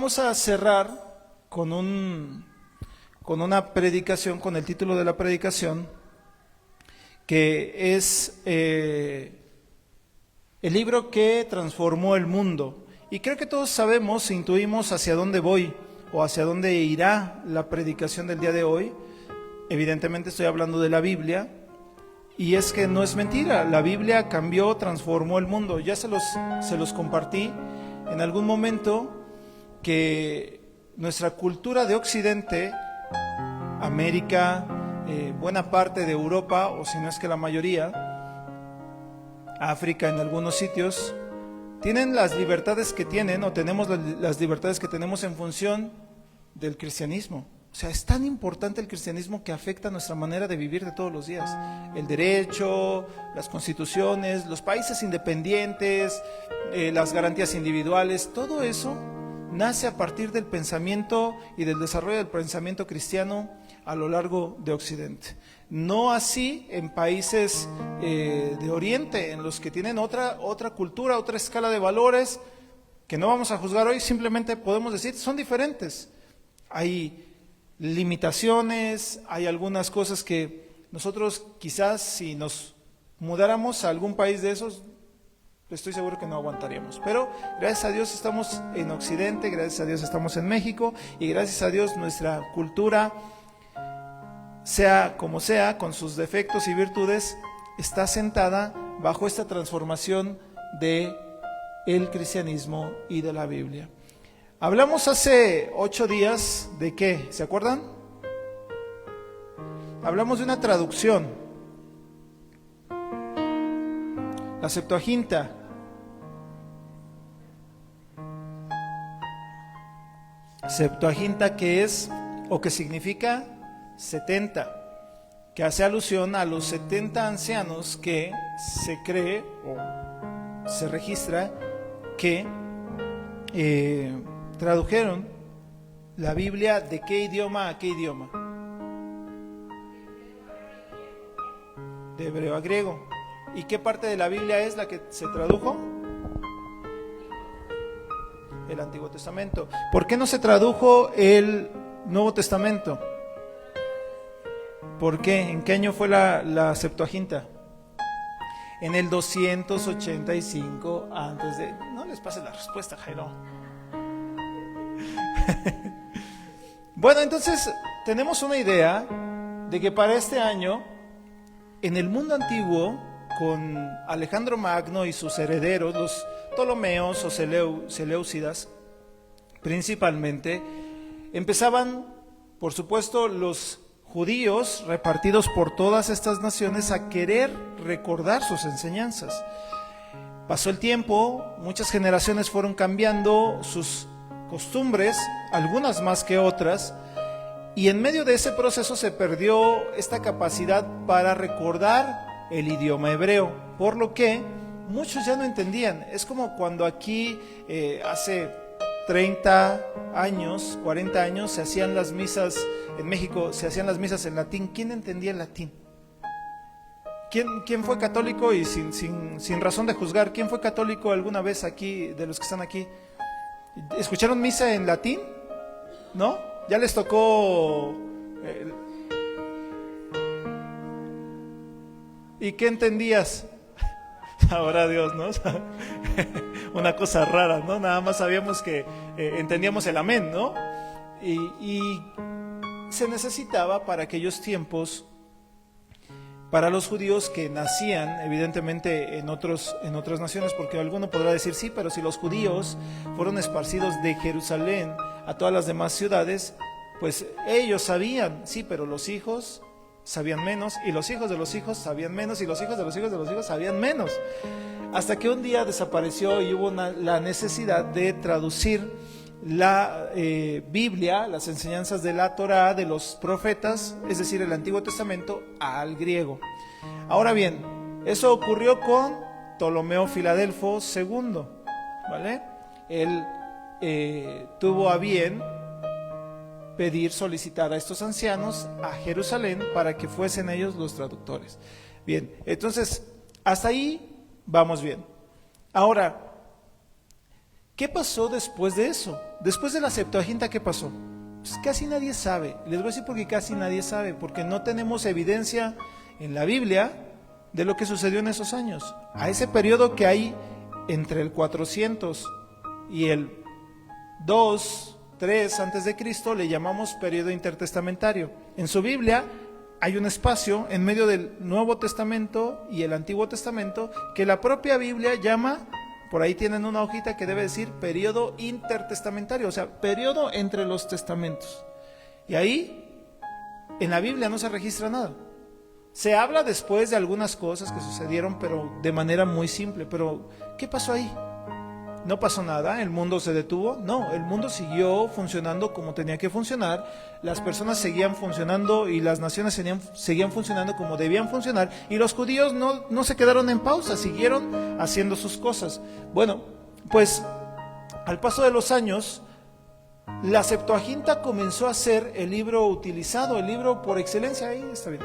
vamos a cerrar con una predicación, con el título de la predicación, que es el libro que transformó el mundo. Y creo que todos sabemos, intuimos hacia dónde voy o hacia dónde irá la predicación del día de hoy. Evidentemente estoy hablando de la Biblia, y es que no es mentira, la Biblia cambió, transformó el mundo. Ya se los compartí en algún momento, que nuestra cultura de Occidente, América, buena parte de Europa, o si no es que la mayoría, África en algunos sitios, tienen las libertades que tienen, o tenemos las libertades que tenemos en función del cristianismo. O sea, es tan importante el cristianismo que afecta nuestra manera de vivir de todos los días. El derecho, las constituciones, los países independientes, las garantías individuales, todo eso nace a partir del pensamiento y del desarrollo del pensamiento cristiano a lo largo de Occidente. No así en países de Oriente, en los que tienen otra cultura, otra escala de valores, que no vamos a juzgar hoy, simplemente podemos decir, son diferentes. Hay limitaciones, hay algunas cosas que nosotros quizás si nos mudáramos a algún país de esos, estoy seguro que no aguantaríamos. Pero gracias a Dios estamos en Occidente, gracias a Dios estamos en México, y gracias a Dios nuestra cultura, sea como sea, con sus defectos y virtudes, está sentada bajo esta transformación de el cristianismo y de la Biblia. Hablamos hace 8 días de ¿qué? ¿Se acuerdan? Hablamos de una traducción, la Septuaginta. Septuaginta, que es o que significa 70, que hace alusión a los 70 ancianos que se cree o se registra que tradujeron la Biblia de qué idioma a qué idioma. De hebreo a griego. ¿Y qué parte de la Biblia es la que se tradujo? El Antiguo Testamento. ¿Por qué no se tradujo el Nuevo Testamento? ¿Por qué? ¿En qué año fue la Septuaginta? En el 285 antes de... No les pase la respuesta, Jairo. Bueno, entonces tenemos una idea de que para este año, en el mundo antiguo, con Alejandro Magno y sus herederos, los Ptolomeos o Seleucidas, principalmente, empezaban, por supuesto, los judíos repartidos por todas estas naciones a querer recordar sus enseñanzas. Pasó el tiempo, muchas generaciones fueron cambiando sus costumbres, algunas más que otras, y en medio de ese proceso se perdió esta capacidad para recordar el idioma hebreo, por lo que muchos ya no entendían. Es como cuando aquí hace 30 años, 40 años se hacían las misas, en México se hacían las misas en latín. ¿Quién entendía el latín? ¿Quién fue católico? Y sin razón de juzgar, ¿quién fue católico alguna vez aquí, de los que están aquí? ¿Escucharon misa en latín? ¿No? ¿Ya les tocó? ¿Y qué entendías? Ahora Dios, ¿no? Una cosa rara, ¿no? Nada más sabíamos que entendíamos el amén, ¿no? Y se necesitaba para aquellos tiempos, para los judíos que nacían evidentemente en otras naciones, porque alguno podrá decir, sí, pero si los judíos fueron esparcidos de Jerusalén a todas las demás ciudades, pues ellos sabían, sí, pero los hijos sabían menos, y los hijos de los hijos sabían menos, y los hijos de los hijos de los hijos sabían menos, hasta que un día desapareció y hubo la necesidad de traducir la Biblia, las enseñanzas de la Torá, de los profetas, es decir, el Antiguo Testamento, al griego. Ahora bien, eso ocurrió con Ptolomeo Filadelfo II, ¿vale? Él tuvo a bien solicitar a estos ancianos a Jerusalén para que fuesen ellos los traductores. Bien, entonces, hasta ahí vamos bien. Ahora, ¿Qué pasó después de eso? Después de la Septuaginta, ¿qué pasó? Pues casi nadie sabe. Les voy a decir por qué casi nadie sabe, porque no tenemos evidencia en la Biblia de lo que sucedió en esos años. A ese periodo que hay entre el 400 y el 2, 3 antes de Cristo le llamamos periodo intertestamentario. En su Biblia hay un espacio en medio del Nuevo Testamento y el Antiguo Testamento que la propia Biblia llama, por ahí tienen una hojita que debe decir periodo intertestamentario, o sea, periodo entre los testamentos. Y ahí en la Biblia no se registra nada. Se habla después de algunas cosas que sucedieron, pero de manera muy simple. Pero, ¿qué pasó ahí? ¿No pasó nada? ¿El mundo se detuvo? No, el mundo siguió funcionando como tenía que funcionar. Las personas seguían funcionando y las naciones seguían funcionando como debían funcionar. Y los judíos no se quedaron en pausa, siguieron haciendo sus cosas. Bueno, pues al paso de los años, la Septuaginta comenzó a ser el libro utilizado, el libro por excelencia. Ahí está bien.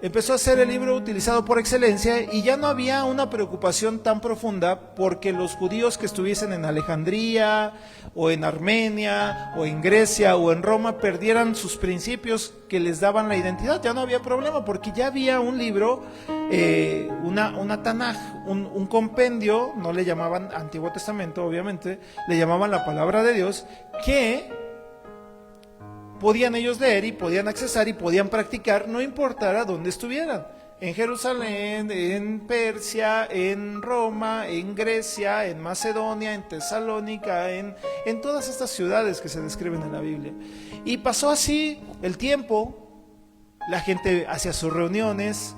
Empezó a ser el libro utilizado por excelencia y ya no había una preocupación tan profunda porque los judíos que estuviesen en Alejandría o en Armenia o en Grecia o en Roma perdieran sus principios que les daban la identidad. Ya no había problema porque ya había un libro, una Tanaj, un compendio, no le llamaban Antiguo Testamento obviamente, le llamaban la palabra de Dios, que podían ellos leer y podían accesar y podían practicar, no importara dónde estuvieran. En Jerusalén, en Persia, en Roma, en Grecia, en Macedonia, en Tesalónica, en todas estas ciudades que se describen en la Biblia. Y pasó así el tiempo, la gente hacía sus reuniones,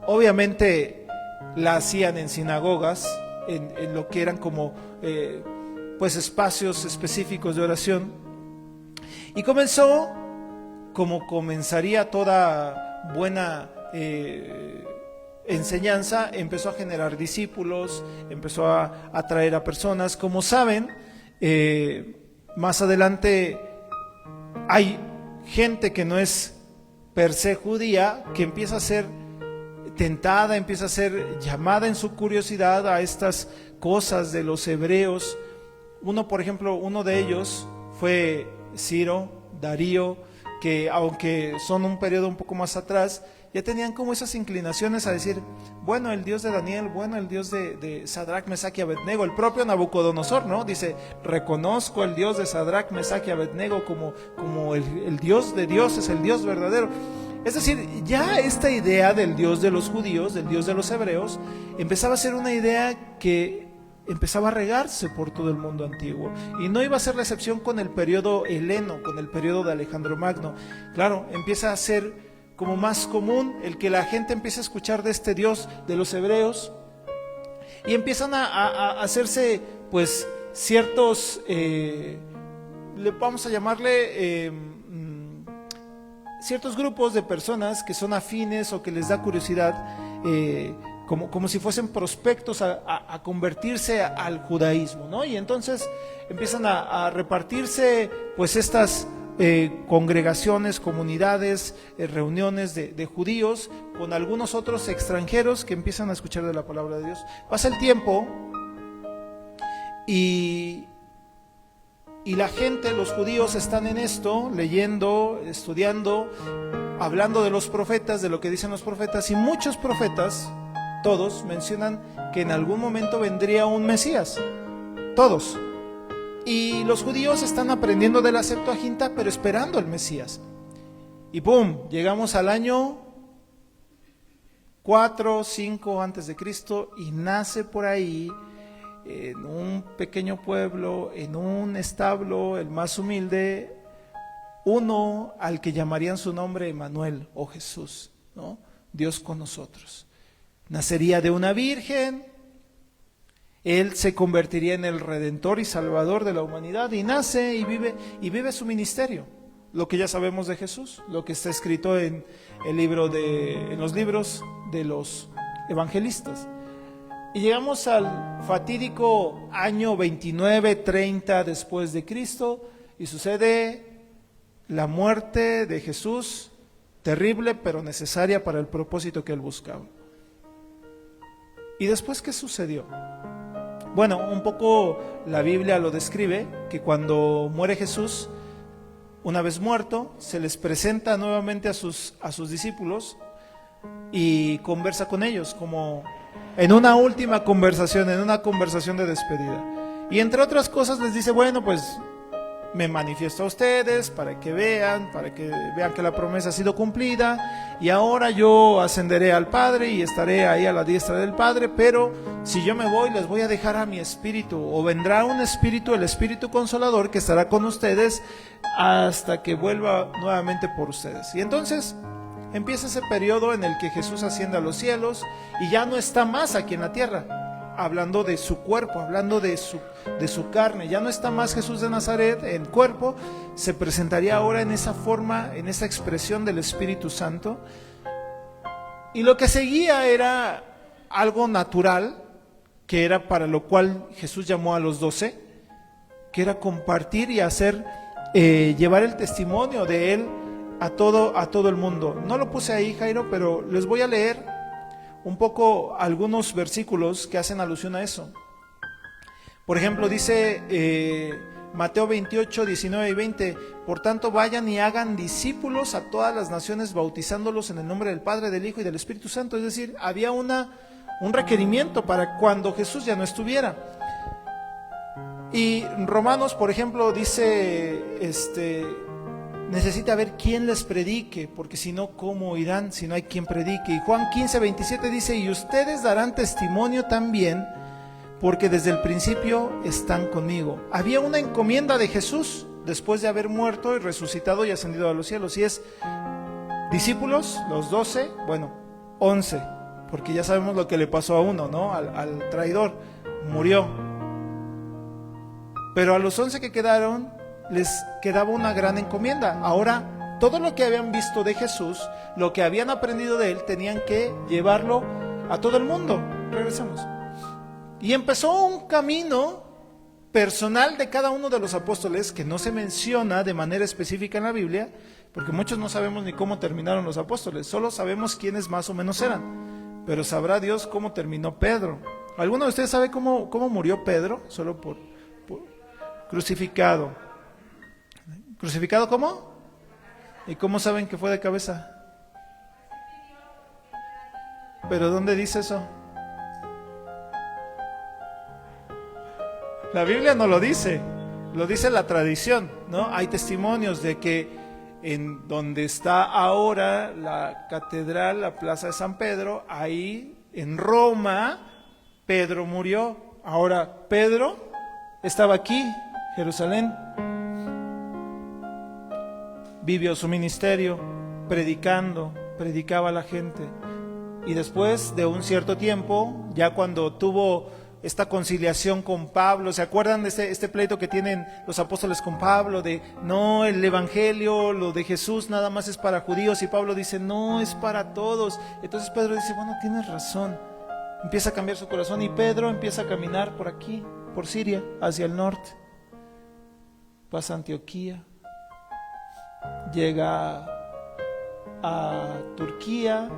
obviamente la hacían en sinagogas, en lo que eran como pues espacios específicos de oración. Y comenzó, como comenzaría toda buena enseñanza, empezó a generar discípulos, empezó a atraer a personas. Como saben, más adelante hay gente que no es per se judía, que empieza a ser tentada, empieza a ser llamada en su curiosidad a estas cosas de los hebreos. Por ejemplo, uno de ellos fue Ciro, Darío, que aunque son un periodo un poco más atrás, ya tenían como esas inclinaciones a decir, bueno, el Dios de Daniel, bueno, el Dios de Sadrach, Mesach y Abednego. El propio Nabucodonosor, ¿no? Dice, reconozco el Dios de Sadrach, Mesach y Abednego como el Dios de dioses, el Dios verdadero. Es decir, ya esta idea del Dios de los judíos, del Dios de los hebreos, empezaba a ser una idea que empezaba a regarse por todo el mundo antiguo. Y no iba a ser la excepción con el periodo heleno, con el periodo de Alejandro Magno. Claro, empieza a ser como más común el que la gente empiece a escuchar de este Dios de los hebreos y empiezan a hacerse pues ciertos, vamos a llamarle ciertos grupos de personas que son afines o que les da curiosidad, como si fuesen prospectos a convertirse al judaísmo, ¿no? Y entonces empiezan a repartirse pues estas congregaciones, comunidades, reuniones de judíos con algunos otros extranjeros que empiezan a escuchar de la palabra de Dios. Pasa el tiempo y la gente, los judíos están en esto, leyendo, estudiando, hablando de los profetas, de lo que dicen los profetas, y muchos profetas, todos mencionan que en algún momento vendría un Mesías, todos. Y los judíos están aprendiendo de la Septuaginta, pero esperando al Mesías. Y ¡pum! Llegamos al año 4, 5 antes de Cristo y nace por ahí, en un pequeño pueblo, en un establo, el más humilde, uno al que llamarían su nombre Emmanuel o Jesús, ¿no? Dios con nosotros. Nacería de una virgen, él se convertiría en el Redentor y Salvador de la humanidad y nace y vive su ministerio, lo que ya sabemos de Jesús, lo que está escrito en los libros de los evangelistas. Y llegamos al fatídico año 29-30 después de Cristo y sucede la muerte de Jesús, terrible pero necesaria para el propósito que él buscaba. ¿Y después qué sucedió? Bueno, un poco la Biblia lo describe, que cuando muere Jesús, una vez muerto, se les presenta nuevamente a sus discípulos y conversa con ellos, como en una última conversación, en una conversación de despedida. Y entre otras cosas les dice, bueno, pues me manifiesto a ustedes para que vean que la promesa ha sido cumplida, y ahora yo ascenderé al Padre y estaré ahí a la diestra del Padre, pero si yo me voy, les voy a dejar a mi espíritu, o vendrá un espíritu, el Espíritu Consolador, que estará con ustedes hasta que vuelva nuevamente por ustedes. Y entonces empieza ese periodo en el que Jesús asciende a los cielos y ya no está más aquí en la tierra, hablando de su cuerpo, hablando de su carne. Ya no está más Jesús de Nazaret en cuerpo, se presentaría ahora en esa forma, en esa expresión del Espíritu Santo. Y lo que seguía era algo natural, que era para lo cual Jesús llamó a los 12, que era compartir y hacer, llevar el testimonio de Él a todo el mundo. No lo puse ahí, Jairo, pero les voy a leer un poco algunos versículos que hacen alusión a eso. Por ejemplo, dice Mateo 28, 19 y 20, por tanto vayan y hagan discípulos a todas las naciones, bautizándolos en el nombre del Padre, del Hijo y del Espíritu Santo. Es decir, había un requerimiento para cuando Jesús ya no estuviera. Y Romanos, por ejemplo, dice, necesita ver quién les predique, porque si no, ¿cómo irán si no hay quien predique? Y Juan 15, 27 dice, y ustedes darán testimonio también, porque desde el principio están conmigo. Había una encomienda de Jesús después de haber muerto y resucitado y ascendido a los cielos, y es discípulos, los 12, bueno, 11, porque ya sabemos lo que le pasó a uno, ¿no? Al traidor, murió. Pero a los 11 que quedaron, les quedaba una gran encomienda. Ahora, todo lo que habían visto de Jesús, lo que habían aprendido de Él, tenían que llevarlo a todo el mundo. Regresemos. Y empezó un camino personal de cada uno de los apóstoles, que no se menciona de manera específica en la Biblia, porque muchos no sabemos ni cómo terminaron los apóstoles, solo sabemos quiénes más o menos eran, pero sabrá Dios cómo terminó Pedro. ¿Alguno de ustedes sabe cómo murió Pedro? Solo por crucificado. ¿Crucificado cómo? ¿Y cómo saben que fue de cabeza? ¿Pero dónde dice eso? La Biblia no lo dice la tradición, ¿no? Hay testimonios de que en donde está ahora la catedral, la plaza de San Pedro, ahí en Roma, Pedro murió. Ahora, Pedro estaba aquí, Jerusalén, vivió su ministerio, predicaba a la gente. Y después de un cierto tiempo, ya cuando tuvo esta conciliación con Pablo, ¿se acuerdan de este pleito que tienen los apóstoles con Pablo? De, no, el evangelio, lo de Jesús nada más es para judíos, y Pablo dice, no, es para todos. Entonces Pedro dice, bueno, tienes razón. Empieza a cambiar su corazón, y Pedro empieza a caminar por aquí, por Siria, hacia el norte. Pasa a Antioquía, llega a Turquía,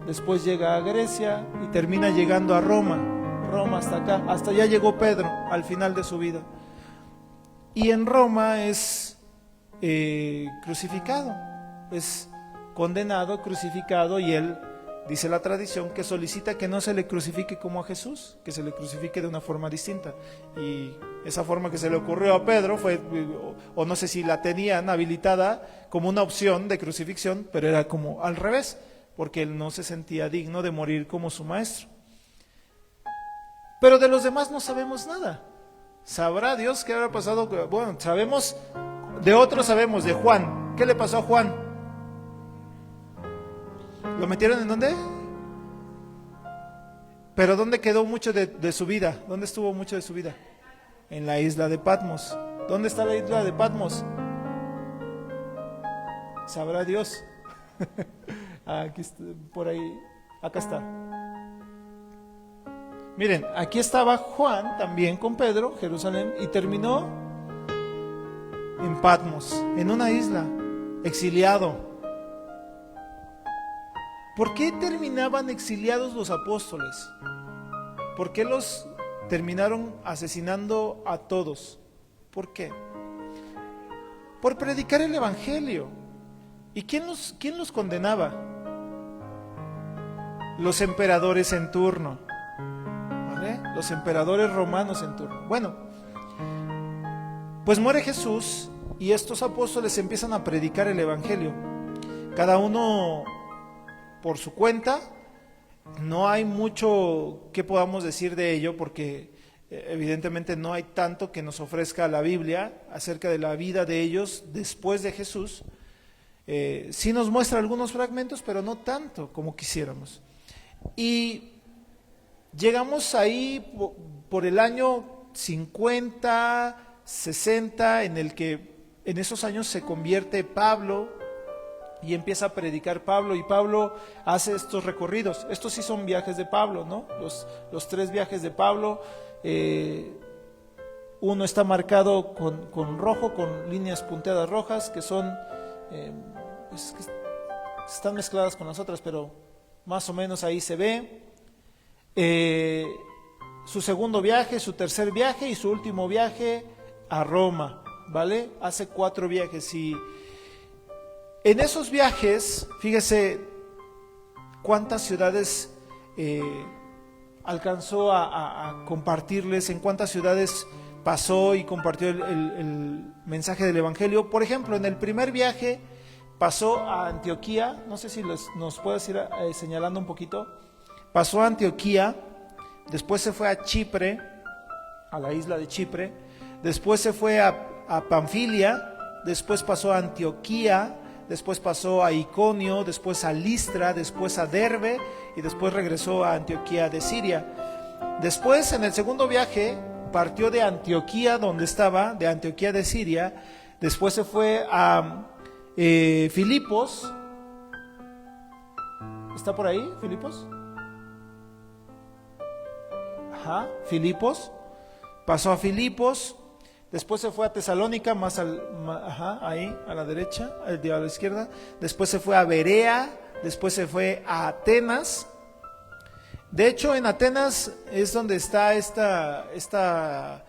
después llega a Grecia y termina llegando a Roma hasta acá, hasta allá llegó Pedro al final de su vida. Y en Roma es crucificado, es condenado, crucificado, y él, dice la tradición, que solicita que no se le crucifique como a Jesús, que se le crucifique de una forma distinta. Y esa forma que se le ocurrió a Pedro fue, o no sé si la tenían habilitada como una opción de crucifixión, pero era como al revés, porque él no se sentía digno de morir como su maestro. Pero de los demás no sabemos nada. ¿Sabrá Dios qué habrá pasado? Bueno, sabemos, de otros sabemos, de Juan. ¿Qué le pasó a Juan? ¿Lo metieron en dónde? Pero ¿dónde quedó mucho de su vida? ¿Dónde estuvo mucho de su vida? En la isla de Patmos. ¿Dónde está la isla de Patmos? ¿Sabrá Dios? Aquí está, por ahí, acá está. Miren, aquí estaba Juan también con Pedro, Jerusalén, y terminó en Patmos, en una isla, exiliado. ¿Por qué terminaban exiliados los apóstoles? ¿Por qué los terminaron asesinando a todos. ¿Por qué? Por predicar el evangelio. ¿Y quién los condenaba? Los emperadores en turno, ¿vale? Los emperadores romanos en turno. Bueno, pues muere Jesús y estos apóstoles empiezan a predicar el evangelio, cada uno por su cuenta. No hay mucho que podamos decir de ello porque evidentemente no hay tanto que nos ofrezca la Biblia acerca de la vida de ellos después de Jesús. Sí nos muestra algunos fragmentos, pero no tanto como quisiéramos. Y llegamos ahí por el año 50, 60, en el que en esos años se convierte Pablo y empieza a predicar Pablo, y Pablo hace estos recorridos. Estos sí son viajes de Pablo, ¿no? Los 3 viajes de Pablo. Uno está marcado con rojo, con líneas punteadas rojas, que son, pues, que están mezcladas con las otras, pero más o menos ahí se ve. Su segundo viaje, su tercer viaje y su último viaje a Roma, ¿vale? Hace 4 viajes y en esos viajes, fíjese cuántas ciudades alcanzó a compartirles, en cuántas ciudades pasó y compartió el mensaje del evangelio. Por ejemplo, en el primer viaje pasó a Antioquía, no sé si nos puedes ir señalando un poquito. Pasó a Antioquía, después se fue a Chipre, a la isla de Chipre, después se fue a Panfilia, después pasó a Antioquía, después pasó a Iconio, después a Listra, después a Derbe y después regresó a Antioquía de Siria. Después, en el segundo viaje, partió de Antioquía, donde estaba, de Antioquía de Siria, después se fue a Filipos. ¿Está por ahí, Filipos? Ajá, Filipos. Pasó a Filipos. Después se fue a Tesalónica, ahí, a la derecha, a la izquierda. Después se fue a Berea, después se fue a Atenas. De hecho, en Atenas es donde está esta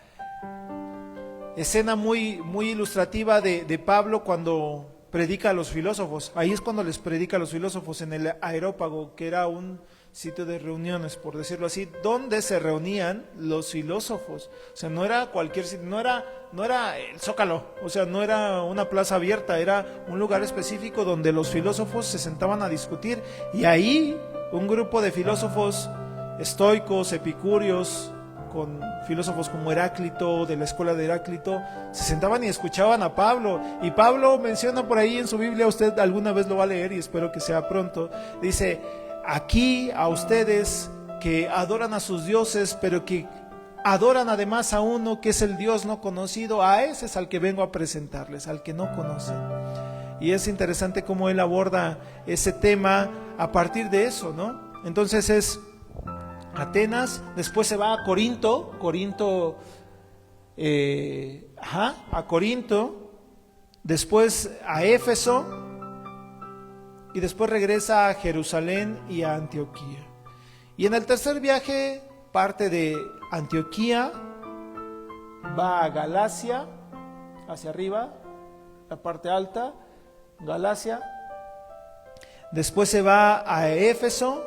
escena muy, muy ilustrativa de Pablo cuando predica a los filósofos. Ahí es cuando les predica a los filósofos, en el Areópago, que era un sitio de reuniones, por decirlo así, donde se reunían los filósofos. O sea, no era cualquier sitio, no era el Zócalo, o sea, no era una plaza abierta, era un lugar específico donde los filósofos se sentaban a discutir, y ahí un grupo de filósofos estoicos, epicúreos, con filósofos como Heráclito, de la escuela de Heráclito, se sentaban y escuchaban a Pablo. Y Pablo menciona por ahí en su Biblia, usted alguna vez lo va a leer y espero que sea pronto, dice: aquí a ustedes que adoran a sus dioses, pero que adoran además a uno que es el Dios no conocido, a ese es al que vengo a presentarles, al que no conocen. Y es interesante cómo él aborda ese tema a partir de eso, ¿no? Entonces es Atenas, después se va a Corinto, a Corinto, después a Éfeso, y después regresa a Jerusalén y a Antioquía. Y en el tercer viaje parte de Antioquía, va a Galacia, hacia arriba, la parte alta, Galacia, después se va a Éfeso,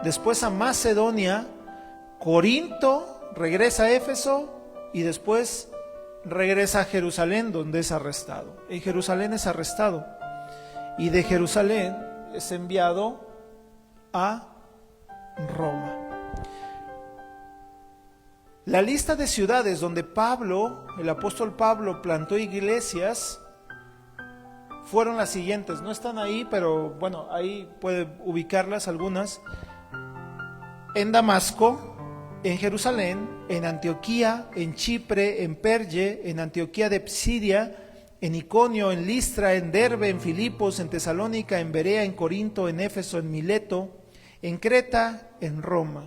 después a Macedonia, Corinto, regresa a Éfeso y después regresa a Jerusalén, donde es arrestado. En Jerusalén es arrestado y de Jerusalén es enviado a Roma. La lista de ciudades donde Pablo, el apóstol Pablo, plantó iglesias fueron las siguientes. No están ahí, pero bueno, ahí puede ubicarlas algunas. En Damasco, en Jerusalén, en Antioquía, en Chipre, en Perge, en Antioquía de Psidia, en Iconio, en Listra, en Derbe, en Filipos, en Tesalónica, en Berea, en Corinto, en Éfeso, en Mileto, en Creta, en Roma.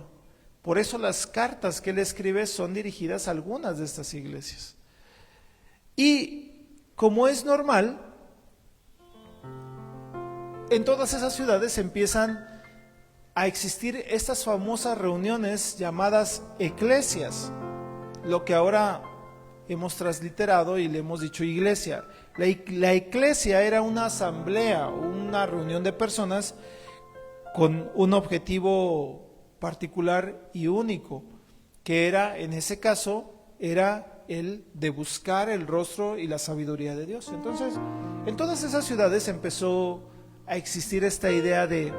Por eso las cartas que él escribe son dirigidas a algunas de estas iglesias. Y como es normal, en todas esas ciudades empiezan a existir estas famosas reuniones llamadas eclesias. lo que ahora hemos transliterado y le hemos dicho iglesia. La iglesia era una asamblea, una reunión de personas con un objetivo particular y único, que era, en ese caso, era el de buscar el rostro y la sabiduría de Dios. Entonces, en todas esas ciudades empezó a existir esta idea de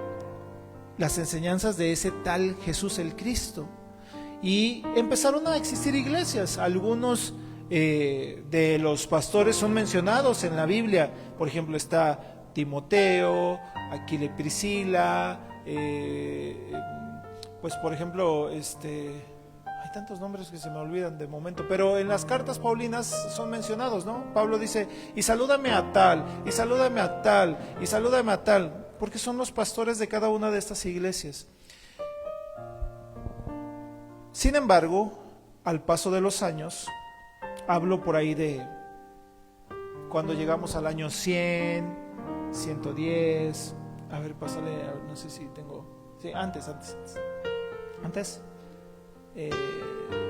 las enseñanzas de ese tal Jesús el Cristo, y empezaron a existir iglesias. Algunos de los pastores son mencionados en la Biblia. Por ejemplo, está Timoteo, Aquila y Priscila, pues por ejemplo, hay tantos nombres que se me olvidan de momento, pero en las cartas paulinas son mencionados, ¿no? Pablo dice, y salúdame a tal, y salúdame a tal, y salúdame a tal, porque son los pastores de cada una de estas iglesias. Sin embargo, al paso de los años, hablo por ahí de cuando llegamos al año 100, 110, a ver, pásale, no sé si tengo, sí, antes,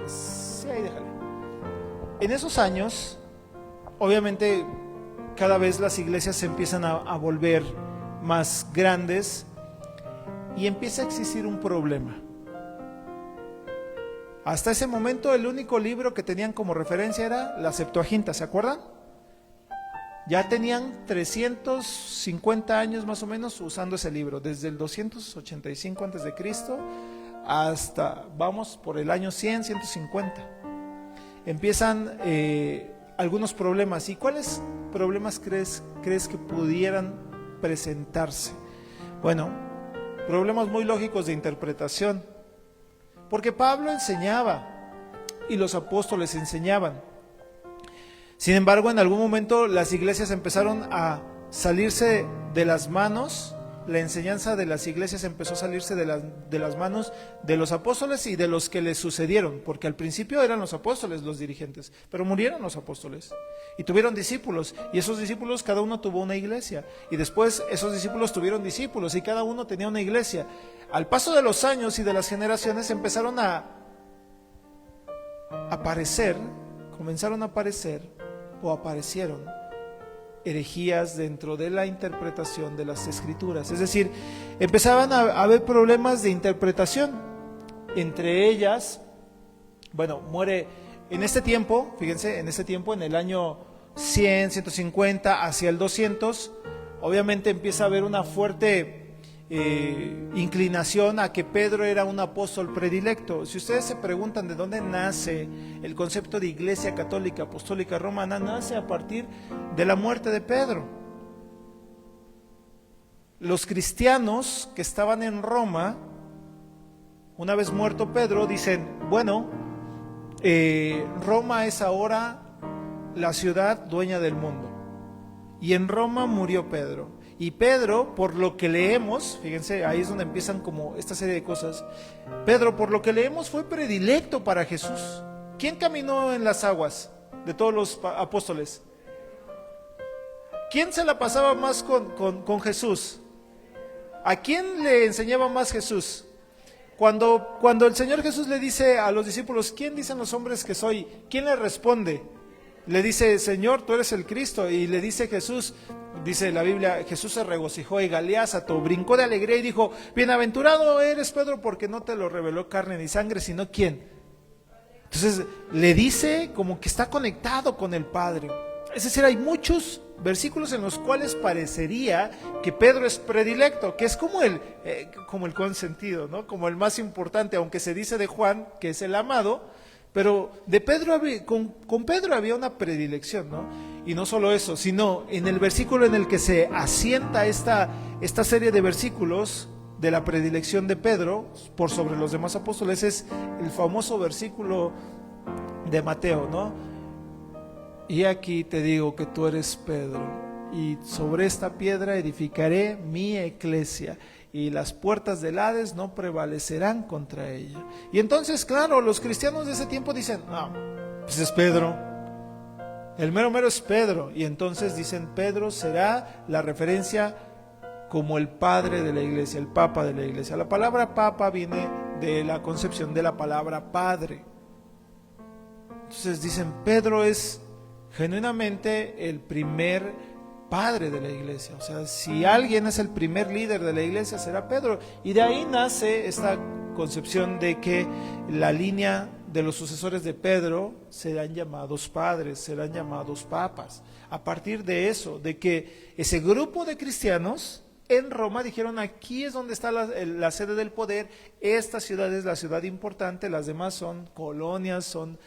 sí, ahí déjale. En esos años, obviamente, cada vez las iglesias se empiezan a volver más grandes y empieza a existir un problema. Hasta ese momento el único libro que tenían como referencia era la Septuaginta, ¿se acuerdan? Ya tenían 350 años más o menos usando ese libro, desde el 285 a.C. hasta, vamos, por el año 100, 150. Empiezan algunos problemas. ¿Y cuáles problemas crees que pudieran presentarse? Bueno, problemas muy lógicos de interpretación. Porque Pablo enseñaba y los apóstoles enseñaban. Sin embargo, en algún momento las iglesias empezaron a salirse de las manos. La enseñanza de las iglesias empezó a salirse de las manos de los apóstoles y de los que les sucedieron, porque al principio eran los apóstoles los dirigentes, pero murieron los apóstoles y tuvieron discípulos, y esos discípulos cada uno tuvo una iglesia, y después esos discípulos tuvieron discípulos y cada uno tenía una iglesia. Al paso de los años y de las generaciones empezaron a aparecer, comenzaron a aparecer o aparecieron herejías dentro de la interpretación de las escrituras. Es decir, empezaban a haber problemas de interpretación. Entre ellas, bueno, muere en este tiempo, fíjense, en este tiempo, en el año 100, 150, hacia el 200, obviamente empieza a haber una fuerte inclinación a que Pedro era un apóstol predilecto. Si ustedes se preguntan de dónde nace el concepto de Iglesia Católica Apostólica Romana, nace a partir de la muerte de Pedro. Los cristianos que estaban en Roma, una vez muerto Pedro, dicen, bueno, Roma es ahora la ciudad dueña del mundo, y en Roma murió Pedro. Y Pedro, por lo que leemos, fíjense, ahí es donde empiezan como esta serie de cosas. Pedro, por lo que leemos, fue predilecto para Jesús. ¿Quién caminó en las aguas de todos los apóstoles? ¿Quién se la pasaba más con Jesús? ¿A quién le enseñaba más Jesús? Cuando el Señor Jesús le dice a los discípulos, ¿quién dicen los hombres que soy? ¿Quién le responde? Le dice, Señor, tú eres el Cristo. Y le dice Jesús, dice la Biblia, Jesús se regocijó y Galeázato, brincó de alegría y dijo, bienaventurado eres, Pedro, porque no te lo reveló carne ni sangre, sino ¿quién? Entonces le dice como que está conectado con el Padre. Es decir, hay muchos versículos en los cuales parecería que Pedro es predilecto, que es como el consentido, ¿no? Como el más importante, aunque se dice de Juan que es el amado. Pero de Pedro con Pedro había una predilección, ¿no? Y no solo eso, sino en el versículo en el que se asienta esta serie de versículos de la predilección de Pedro por sobre los demás apóstoles, es el famoso versículo de Mateo, ¿no? Y aquí te digo que tú eres Pedro, y sobre esta piedra edificaré mi iglesia, y las puertas del Hades no prevalecerán contra ella. Y entonces, claro, los cristianos de ese tiempo dicen, no, pues es Pedro, el mero mero es Pedro. Y entonces dicen, Pedro será la referencia como el padre de la iglesia, el papa de la iglesia. La palabra papa viene de la concepción de la palabra padre. Entonces dicen, Pedro es genuinamente el primer padre de la iglesia. O sea, si alguien es el primer líder de la iglesia, será Pedro. Y de ahí nace esta concepción de que la línea de los sucesores de Pedro serán llamados padres, serán llamados papas. A partir de eso, de que ese grupo de cristianos en Roma dijeron, aquí es donde está la sede del poder, esta ciudad es la ciudad importante, las demás son colonias, son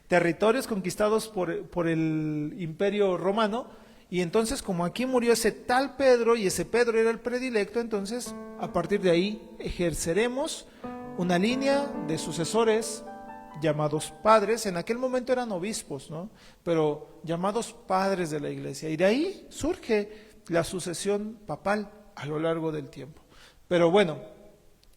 territorios conquistados por el imperio romano. Y entonces, como aquí murió ese tal Pedro y ese Pedro era el predilecto, entonces a partir de ahí ejerceremos una línea de sucesores llamados padres. En aquel momento eran obispos, ¿no? Pero llamados padres de la iglesia. Y de ahí surge la sucesión papal a lo largo del tiempo. Pero bueno,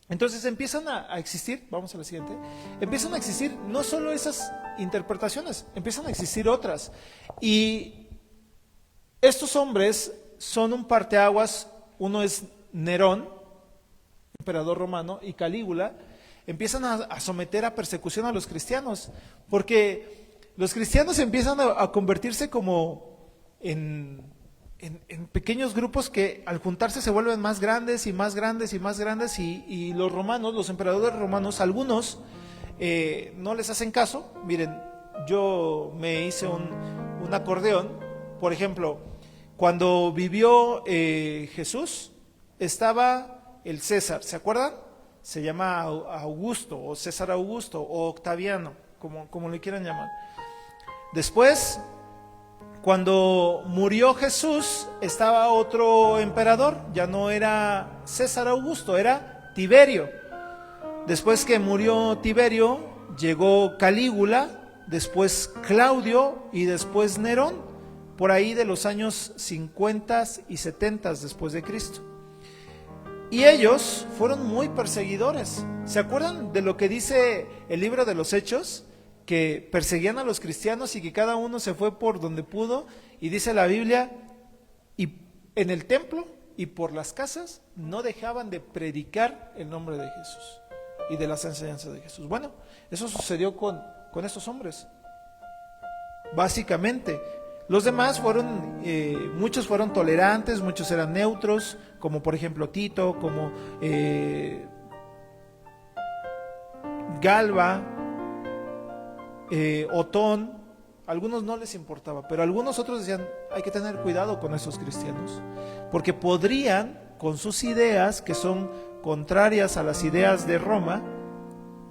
entonces empiezan a existir, vamos a la siguiente, empiezan a existir no solo esas interpretaciones, empiezan a existir otras. Y estos hombres son un parteaguas, uno es Nerón, emperador romano, y Calígula, empiezan a someter a persecución a los cristianos, porque los cristianos empiezan a convertirse como en pequeños grupos que al juntarse se vuelven más grandes y más grandes y más grandes, y los romanos, los emperadores romanos, algunos no les hacen caso. Miren, yo me hice un acordeón, por ejemplo, cuando vivió Jesús, estaba el César, ¿se acuerdan? Se llama Augusto, o César Augusto, o Octaviano, como le quieran llamar. Después, cuando murió Jesús, estaba otro emperador, ya no era César Augusto, era Tiberio. Después que murió Tiberio, llegó Calígula, después Claudio y después Nerón, por ahí de los años 50 y 70 después de Cristo. Y ellos fueron muy perseguidores. ¿Se acuerdan de lo que dice el libro de los Hechos? Que perseguían a los cristianos y que cada uno se fue por donde pudo. Y dice la Biblia, y en el templo y por las casas no dejaban de predicar el nombre de Jesús y de las enseñanzas de Jesús. Bueno, eso sucedió con estos hombres. Básicamente, los demás muchos fueron tolerantes, muchos eran neutros, como por ejemplo Tito, como Galba, Otón. Algunos no les importaba, pero algunos otros decían, hay que tener cuidado con esos cristianos, porque podrían, con sus ideas, que son contrarias a las ideas de Roma,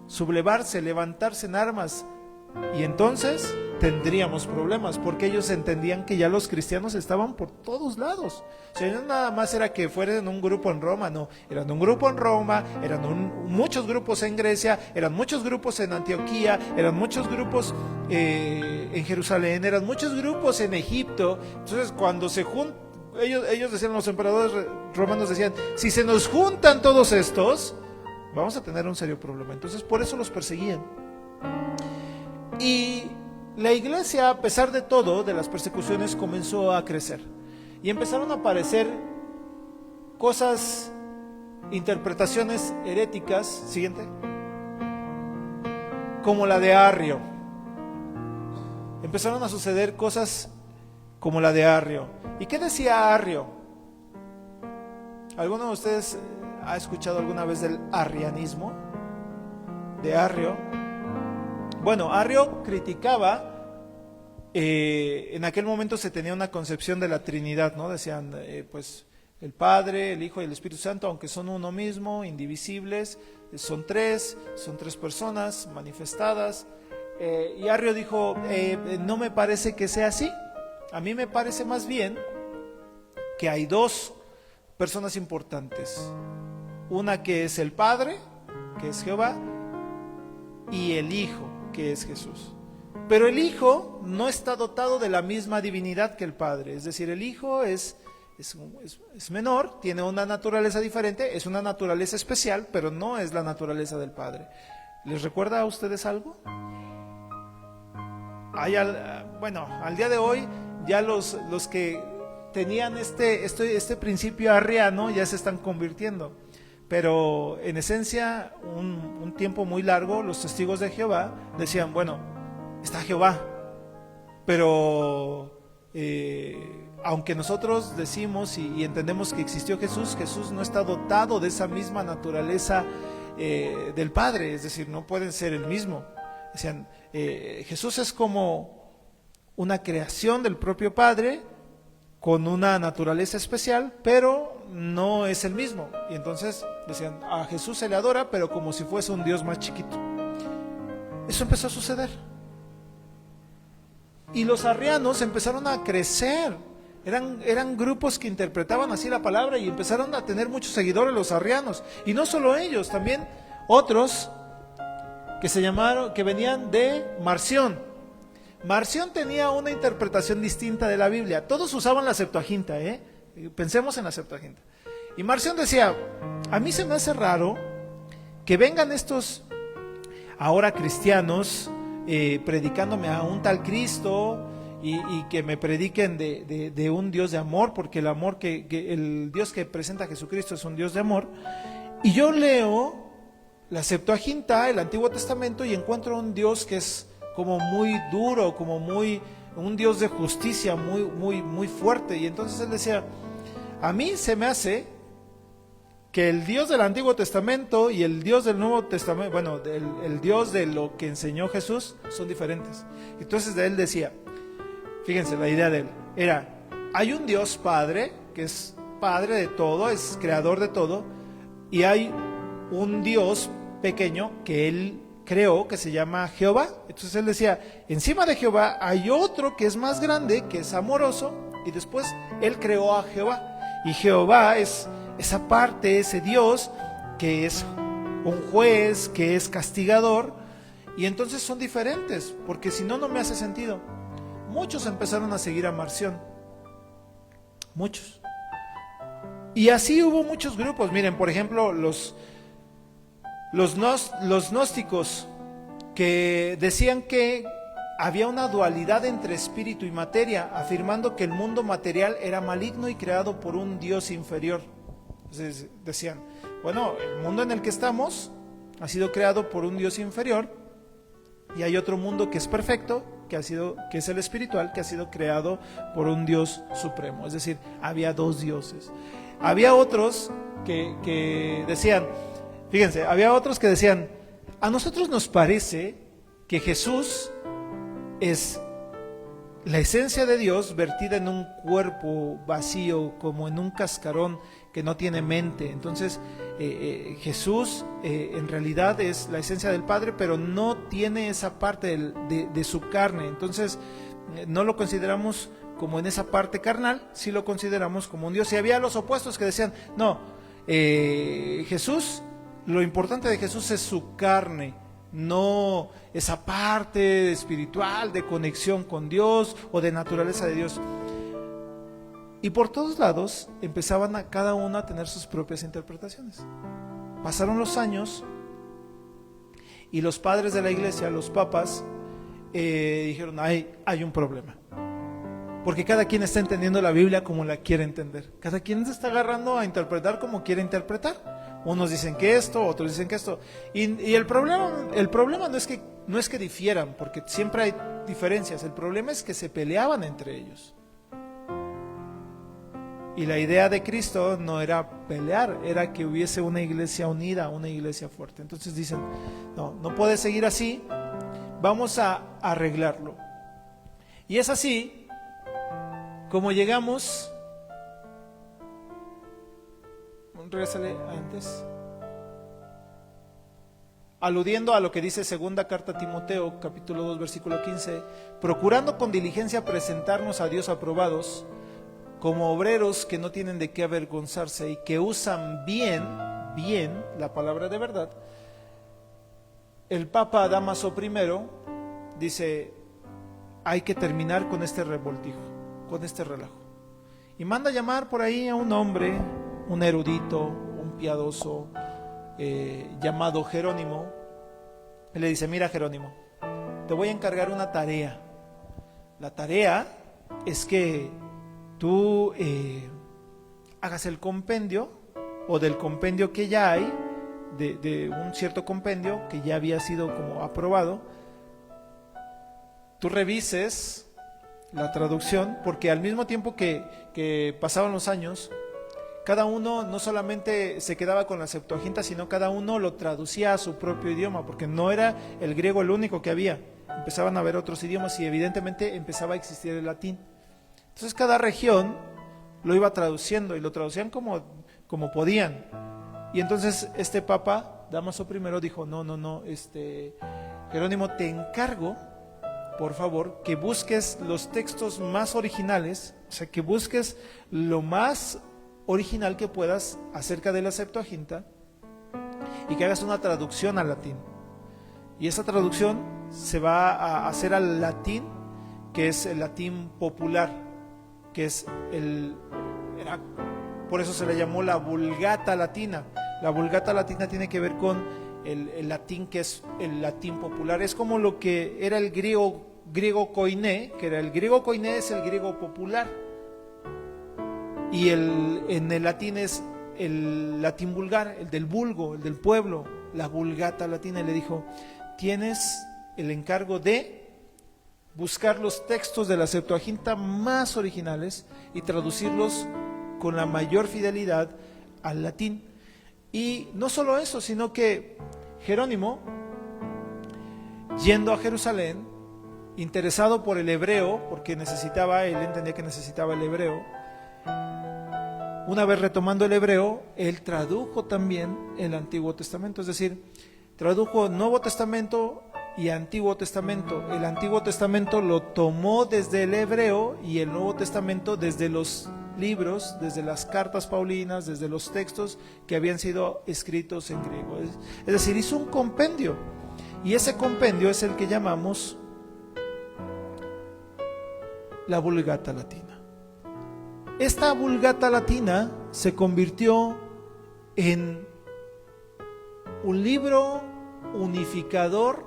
sublevarse, levantarse en armas, y entonces tendríamos problemas, porque ellos entendían que ya los cristianos estaban por todos lados. O sea, no nada más era que fueran un grupo en Roma, no, eran un grupo en Roma, eran muchos grupos en Grecia, eran muchos grupos en Antioquía, eran muchos grupos en Jerusalén, eran muchos grupos en Egipto. Entonces cuando se juntan, ellos decían, los emperadores romanos decían, si se nos juntan todos estos, vamos a tener un serio problema. Entonces por eso los perseguían. Y la iglesia, a pesar de todo, de las persecuciones, comenzó a crecer. Y empezaron a aparecer cosas, interpretaciones heréticas, siguiente, como la de Arrio. Empezaron a suceder cosas como la de Arrio. ¿Y qué decía Arrio? ¿Alguno de ustedes ha escuchado alguna vez del arrianismo? De Arrio. Bueno, Arrio criticaba, en aquel momento se tenía una concepción de la Trinidad, ¿no? Decían, pues el Padre, el Hijo y el Espíritu Santo, aunque son uno mismo, indivisibles, son tres personas manifestadas. Y Arrio dijo, no me parece que sea así. A mí me parece más bien que hay dos personas importantes. Una que es el Padre, que es Jehová, y el Hijo, que es Jesús. Pero el Hijo no está dotado de la misma divinidad que el Padre. Es decir, el Hijo es menor, tiene una naturaleza diferente, es una naturaleza especial, pero no es la naturaleza del Padre. ¿Les recuerda a ustedes algo? Bueno, al día de hoy ya los que tenían este principio arriano ya se están convirtiendo. Pero en esencia, un tiempo muy largo, los testigos de Jehová decían, bueno, está Jehová. Pero aunque nosotros decimos y entendemos que existió Jesús, Jesús no está dotado de esa misma naturaleza del Padre, es decir, no pueden ser el mismo. Decían, Jesús es como una creación del propio Padre con una naturaleza especial, pero no es el mismo. Y entonces decían, a Jesús se le adora, pero como si fuese un Dios más chiquito. Eso empezó a suceder. Y los arrianos empezaron a crecer. Eran grupos que interpretaban así la palabra y empezaron a tener muchos seguidores los arrianos. Y no solo ellos, también otros que venían de Marción. Marción tenía una interpretación distinta de la Biblia. Todos usaban la Septuaginta, pensemos en la Septuaginta. Y Marción decía, a mí se me hace raro que vengan estos ahora cristianos predicándome a un tal Cristo y que me prediquen de un Dios de amor, porque el amor el Dios que presenta a Jesucristo es un Dios de amor. Y yo leo la Septuaginta, el Antiguo Testamento, y encuentro un Dios que es como muy duro, como un Dios de justicia muy fuerte. Y entonces él decía, a mí se me hace que el Dios del Antiguo Testamento y el Dios del Nuevo Testamento, bueno, el Dios de lo que enseñó Jesús son diferentes. Entonces él decía, fíjense, la idea de él era, hay un Dios Padre, que es Padre de todo, es creador de todo, y hay un Dios pequeño que él creó, que se llama Jehová. Entonces él decía, encima de Jehová hay otro que es más grande, que es amoroso, y después él creó a Jehová. Y Jehová es esa parte, ese Dios que es un juez, que es castigador, y entonces son diferentes, porque si no, no me hace sentido. Muchos empezaron a seguir a Marción, muchos. Y así hubo muchos grupos. Miren, por ejemplo, los gnósticos, que decían que había una dualidad entre espíritu y materia, afirmando que el mundo material era maligno y creado por un Dios inferior. Entonces decían, bueno, el mundo en el que estamos ha sido creado por un Dios inferior, y hay otro mundo que es perfecto, que es el espiritual, que ha sido creado por un Dios supremo. Es decir, había dos dioses. Había otros que decían, fíjense, había otros que decían, a nosotros nos parece que Jesús es la esencia de Dios vertida en un cuerpo vacío, como en un cascarón que no tiene mente. Entonces Jesús en realidad es la esencia del Padre, pero no tiene esa parte de su carne. Entonces no lo consideramos como en esa parte carnal, sí lo consideramos como un Dios. Y había los opuestos que decían, no, Jesús, lo importante de Jesús es su carne, no esa parte espiritual de conexión con Dios o de naturaleza de Dios. Y por todos lados empezaban cada uno a tener sus propias interpretaciones. Pasaron los años y los padres de la iglesia, los papas, dijeron, hay un problema, porque cada quien está entendiendo la Biblia como la quiere entender. Cada quien se está agarrando a interpretar como quiere interpretar. Unos dicen que esto, otros dicen que esto. Y el problema no es que difieran, porque siempre hay diferencias. El problema es que se peleaban entre ellos. Y la idea de Cristo no era pelear, era que hubiese una iglesia unida, una iglesia fuerte. Entonces dicen, no puede seguir así, vamos a arreglarlo. Y es así como llegamos. Regresale antes. Aludiendo a lo que dice segunda carta a Timoteo, capítulo 2, versículo 15, procurando con diligencia presentarnos a Dios aprobados, como obreros que no tienen de qué avergonzarse y que usan bien la palabra de verdad. El Papa Dámaso I dice, hay que terminar con este revoltijo, con este relajo. Y manda llamar por ahí a un hombre, un erudito, un piadoso, llamado Jerónimo. Él le dice, mira Jerónimo, te voy a encargar una tarea. La tarea es que tú hagas el compendio, o del compendio que ya hay, de un cierto compendio que ya había sido como aprobado, tú revises la traducción, porque al mismo tiempo que pasaban los años, cada uno no solamente se quedaba con la Septuaginta, sino cada uno lo traducía a su propio idioma, porque no era el griego el único que había. Empezaban a haber otros idiomas y evidentemente empezaba a existir el latín. Entonces cada región lo iba traduciendo y lo traducían como podían. Y entonces este Papa, Dámaso I, dijo, no, Jerónimo, te encargo, por favor, que busques los textos más originales, o sea, que busques lo más original que puedas acerca de la Septuaginta y que hagas una traducción al latín. Y esa traducción se va a hacer al latín, que es el latín popular, que es por eso se le llamó la Vulgata Latina. La Vulgata Latina tiene que ver con el latín, que es el latín popular. Es como lo que era el griego koiné, que era el griego koiné, es el griego popular. Y en el latín es el latín vulgar, el del vulgo, el del pueblo, la Vulgata Latina. Y le dijo, tienes el encargo de buscar los textos de la Septuaginta más originales y traducirlos con la mayor fidelidad al latín. Y no solo eso, sino que Jerónimo, yendo a Jerusalén, interesado por el hebreo, porque él entendía que necesitaba el hebreo, una vez retomando el hebreo, él tradujo también el Antiguo Testamento, es decir, tradujo Nuevo Testamento y Antiguo Testamento. El Antiguo Testamento lo tomó desde el hebreo y el Nuevo Testamento desde los libros, desde las cartas paulinas, desde los textos que habían sido escritos en griego. Es decir, hizo un compendio, y ese compendio es el que llamamos la Vulgata Latina. Esta Vulgata Latina se convirtió en un libro unificador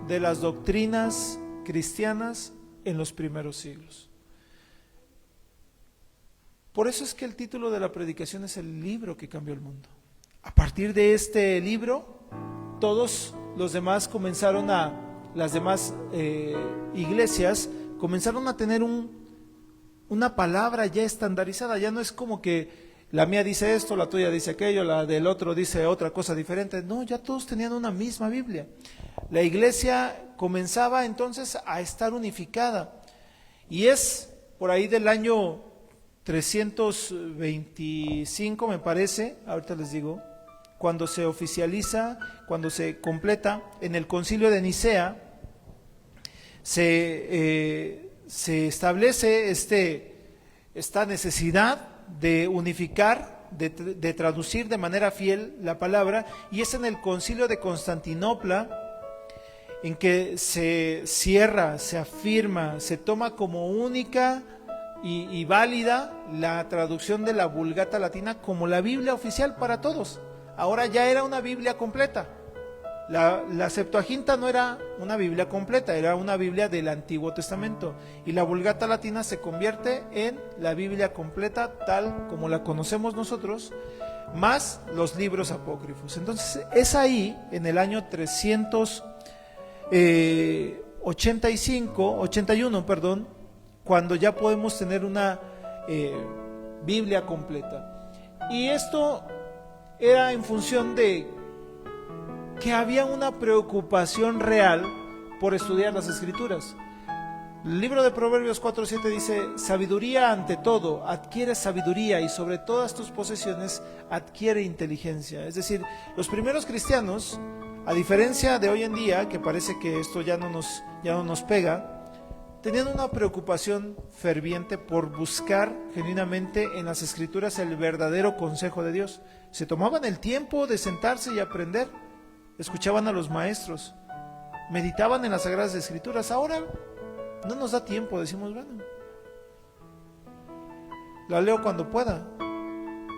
de las doctrinas cristianas en los primeros siglos. Por eso es que el título de la predicación es el libro que cambió el mundo. A partir de este libro, todos los demás las demás iglesias comenzaron a tener una palabra ya estandarizada. Ya no es como que la mía dice esto, la tuya dice aquello, la del otro dice otra cosa diferente. No, ya todos tenían una misma Biblia. La iglesia comenzaba entonces a estar unificada. Y es por ahí del año 325, me parece, ahorita les digo, cuando se oficializa, cuando se completa en el Concilio de Nicea, se establece esta necesidad de unificar, de traducir de manera fiel la palabra, y es en el Concilio de Constantinopla en que se cierra, se afirma, se toma como única y válida la traducción de la Vulgata Latina como la Biblia oficial para todos. Ahora ya era una Biblia completa. La Septuaginta no era una Biblia completa, era una Biblia del Antiguo Testamento, y la Vulgata Latina se convierte en la Biblia completa tal como la conocemos nosotros, más los libros apócrifos. Entonces es ahí, en el año 381, cuando ya podemos tener una Biblia completa. Y esto era en función de que había una preocupación real por estudiar las Escrituras. El libro de Proverbios 4:7 dice: sabiduría ante todo, adquiere sabiduría, y sobre todas tus posesiones adquiere inteligencia. Es decir, los primeros cristianos, a diferencia de hoy en día, que parece que esto ya no nos pega, tenían una preocupación ferviente por buscar genuinamente en las Escrituras el verdadero consejo de Dios. Se tomaban el tiempo de sentarse y aprender, escuchaban a los maestros, meditaban en las Sagradas Escrituras. Ahora no nos da tiempo, decimos, bueno, la leo cuando pueda,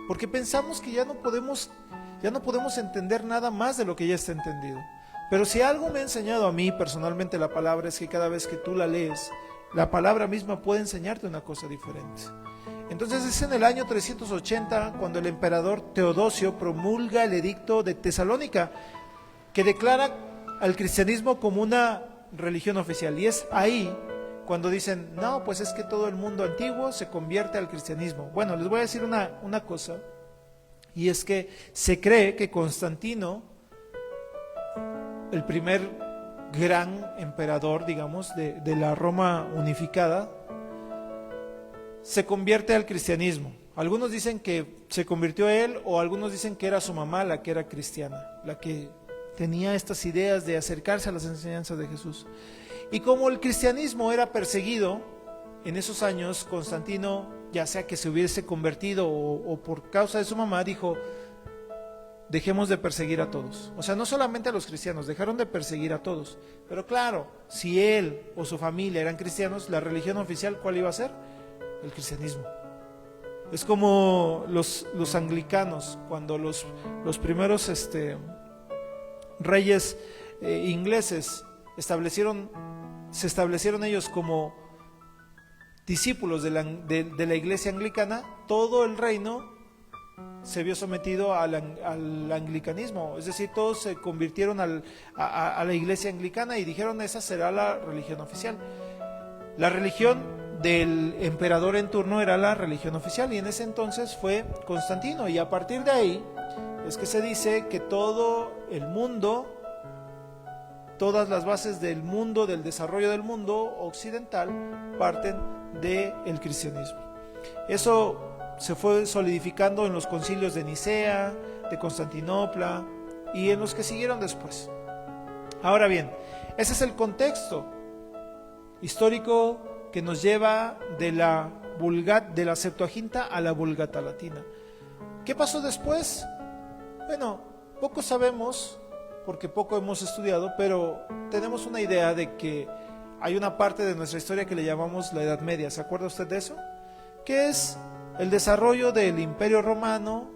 porque pensamos que ya no podemos entender nada más de lo que ya está entendido. Pero si algo me ha enseñado a mí personalmente la palabra, es que cada vez que tú la lees, la palabra misma puede enseñarte una cosa diferente. Entonces es en el año 380 cuando el emperador Teodosio promulga el edicto de Tesalónica, que declara al cristianismo como una religión oficial. Y es ahí cuando dicen, no, pues es que todo el mundo antiguo se convierte al cristianismo. Bueno, les voy a decir una cosa, y es que se cree que Constantino, el primer gran emperador, digamos, de la Roma unificada, se convierte al cristianismo. Algunos dicen que se convirtió él, o algunos dicen que era su mamá la que era cristiana, la que tenía estas ideas de acercarse a las enseñanzas de Jesús. Y como el cristianismo era perseguido en esos años, Constantino, ya sea que se hubiese convertido o por causa de su mamá, dijo, dejemos de perseguir a todos. O sea, no solamente a los cristianos, dejaron de perseguir a todos. Pero claro, si él o su familia eran cristianos, la religión oficial, ¿cuál iba a ser? El cristianismo. Es como los anglicanos, cuando los primeros reyes ingleses se establecieron ellos como discípulos de la iglesia anglicana, todo el reino se vio sometido al anglicanismo, es decir, todos se convirtieron a la iglesia anglicana y dijeron, esa será la religión oficial. La religión del emperador en turno era la religión oficial, y en ese entonces fue Constantino, y a partir de ahí es que se dice que todo el mundo, todas las bases del mundo, del desarrollo del mundo occidental, parten del cristianismo. Eso se fue solidificando en los concilios de Nicea, de Constantinopla y en los que siguieron después. Ahora bien, ese es el contexto histórico que nos lleva de la Septuaginta a la Vulgata Latina. ¿Qué pasó después? Bueno, poco sabemos, porque poco hemos estudiado, pero tenemos una idea de que hay una parte de nuestra historia que le llamamos la Edad Media. ¿Se acuerda usted de eso? Que es el desarrollo del Imperio Romano,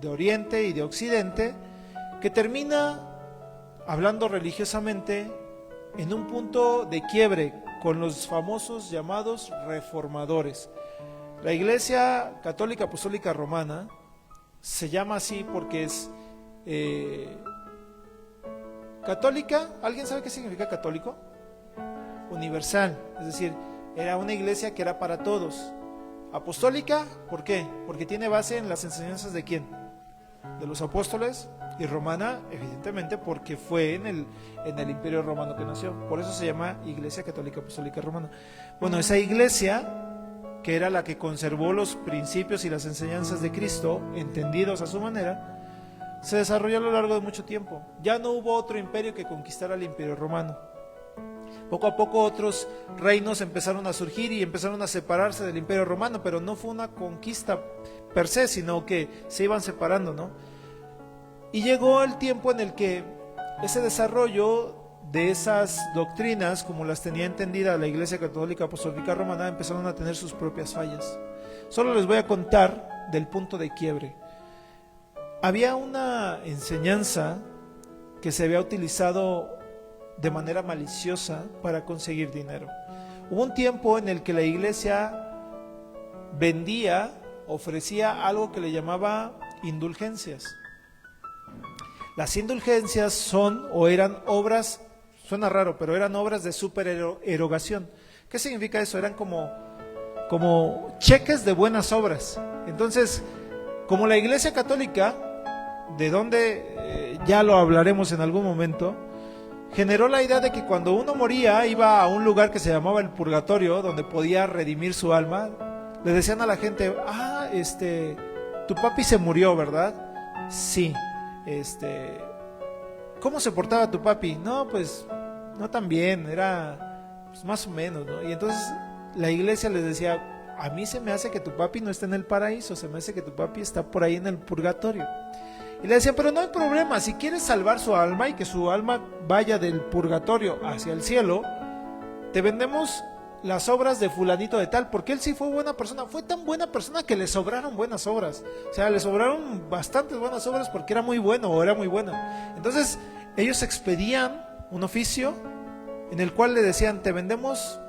de Oriente y de Occidente, que termina, hablando religiosamente, en un punto de quiebre con los famosos llamados reformadores. La Iglesia Católica Apostólica Romana se llama así porque es católica. ¿Alguien sabe qué significa católico? Universal, es decir, era una iglesia que era para todos. Apostólica, ¿por qué? Porque tiene base en las enseñanzas de ¿quién? De los apóstoles. Y romana, evidentemente, porque fue en el Imperio Romano que nació. Por eso se llama Iglesia Católica Apostólica Romana. Bueno, esa iglesia, que era la que conservó los principios y las enseñanzas de Cristo, entendidos a su manera, se desarrolló a lo largo de mucho tiempo. Ya no hubo otro imperio que conquistara el Imperio Romano. Poco a poco otros reinos empezaron a surgir y empezaron a separarse del Imperio Romano, pero no fue una conquista per se, sino que se iban separando, ¿no? Y llegó el tiempo en el que ese desarrollo de esas doctrinas, como las tenía entendida la Iglesia Católica Apostólica Romana, empezaron a tener sus propias fallas. Solo les voy a contar del punto de quiebre. Había una enseñanza que se había utilizado de manera maliciosa para conseguir dinero. Hubo un tiempo en el que la iglesia ofrecía algo que le llamaba indulgencias. Las indulgencias son o eran obras, suena raro, pero eran obras de supererogación. ¿Qué significa eso? Eran como cheques de buenas obras. Entonces, como la Iglesia Católica, de donde ya lo hablaremos en algún momento, generó la idea de que cuando uno moría iba a un lugar que se llamaba el purgatorio, donde podía redimir su alma. Le decían a la gente, tu papi se murió, ¿verdad? Sí. ¿Cómo se portaba tu papi? No, pues no tan bien, era pues, más o menos, ¿no? Y entonces la iglesia les decía, a mí se me hace que tu papi no está en el paraíso, se me hace que tu papi está por ahí en el purgatorio. Y le decían, pero no hay problema, si quieres salvar su alma y que su alma vaya del purgatorio hacia el cielo, te vendemos las obras de fulanito de tal, porque él sí fue buena persona, fue tan buena persona que le sobraron buenas obras, o sea, le sobraron bastantes buenas obras porque era muy bueno o era muy buena. Entonces ellos expedían un oficio en el cual le decían, te vendemos,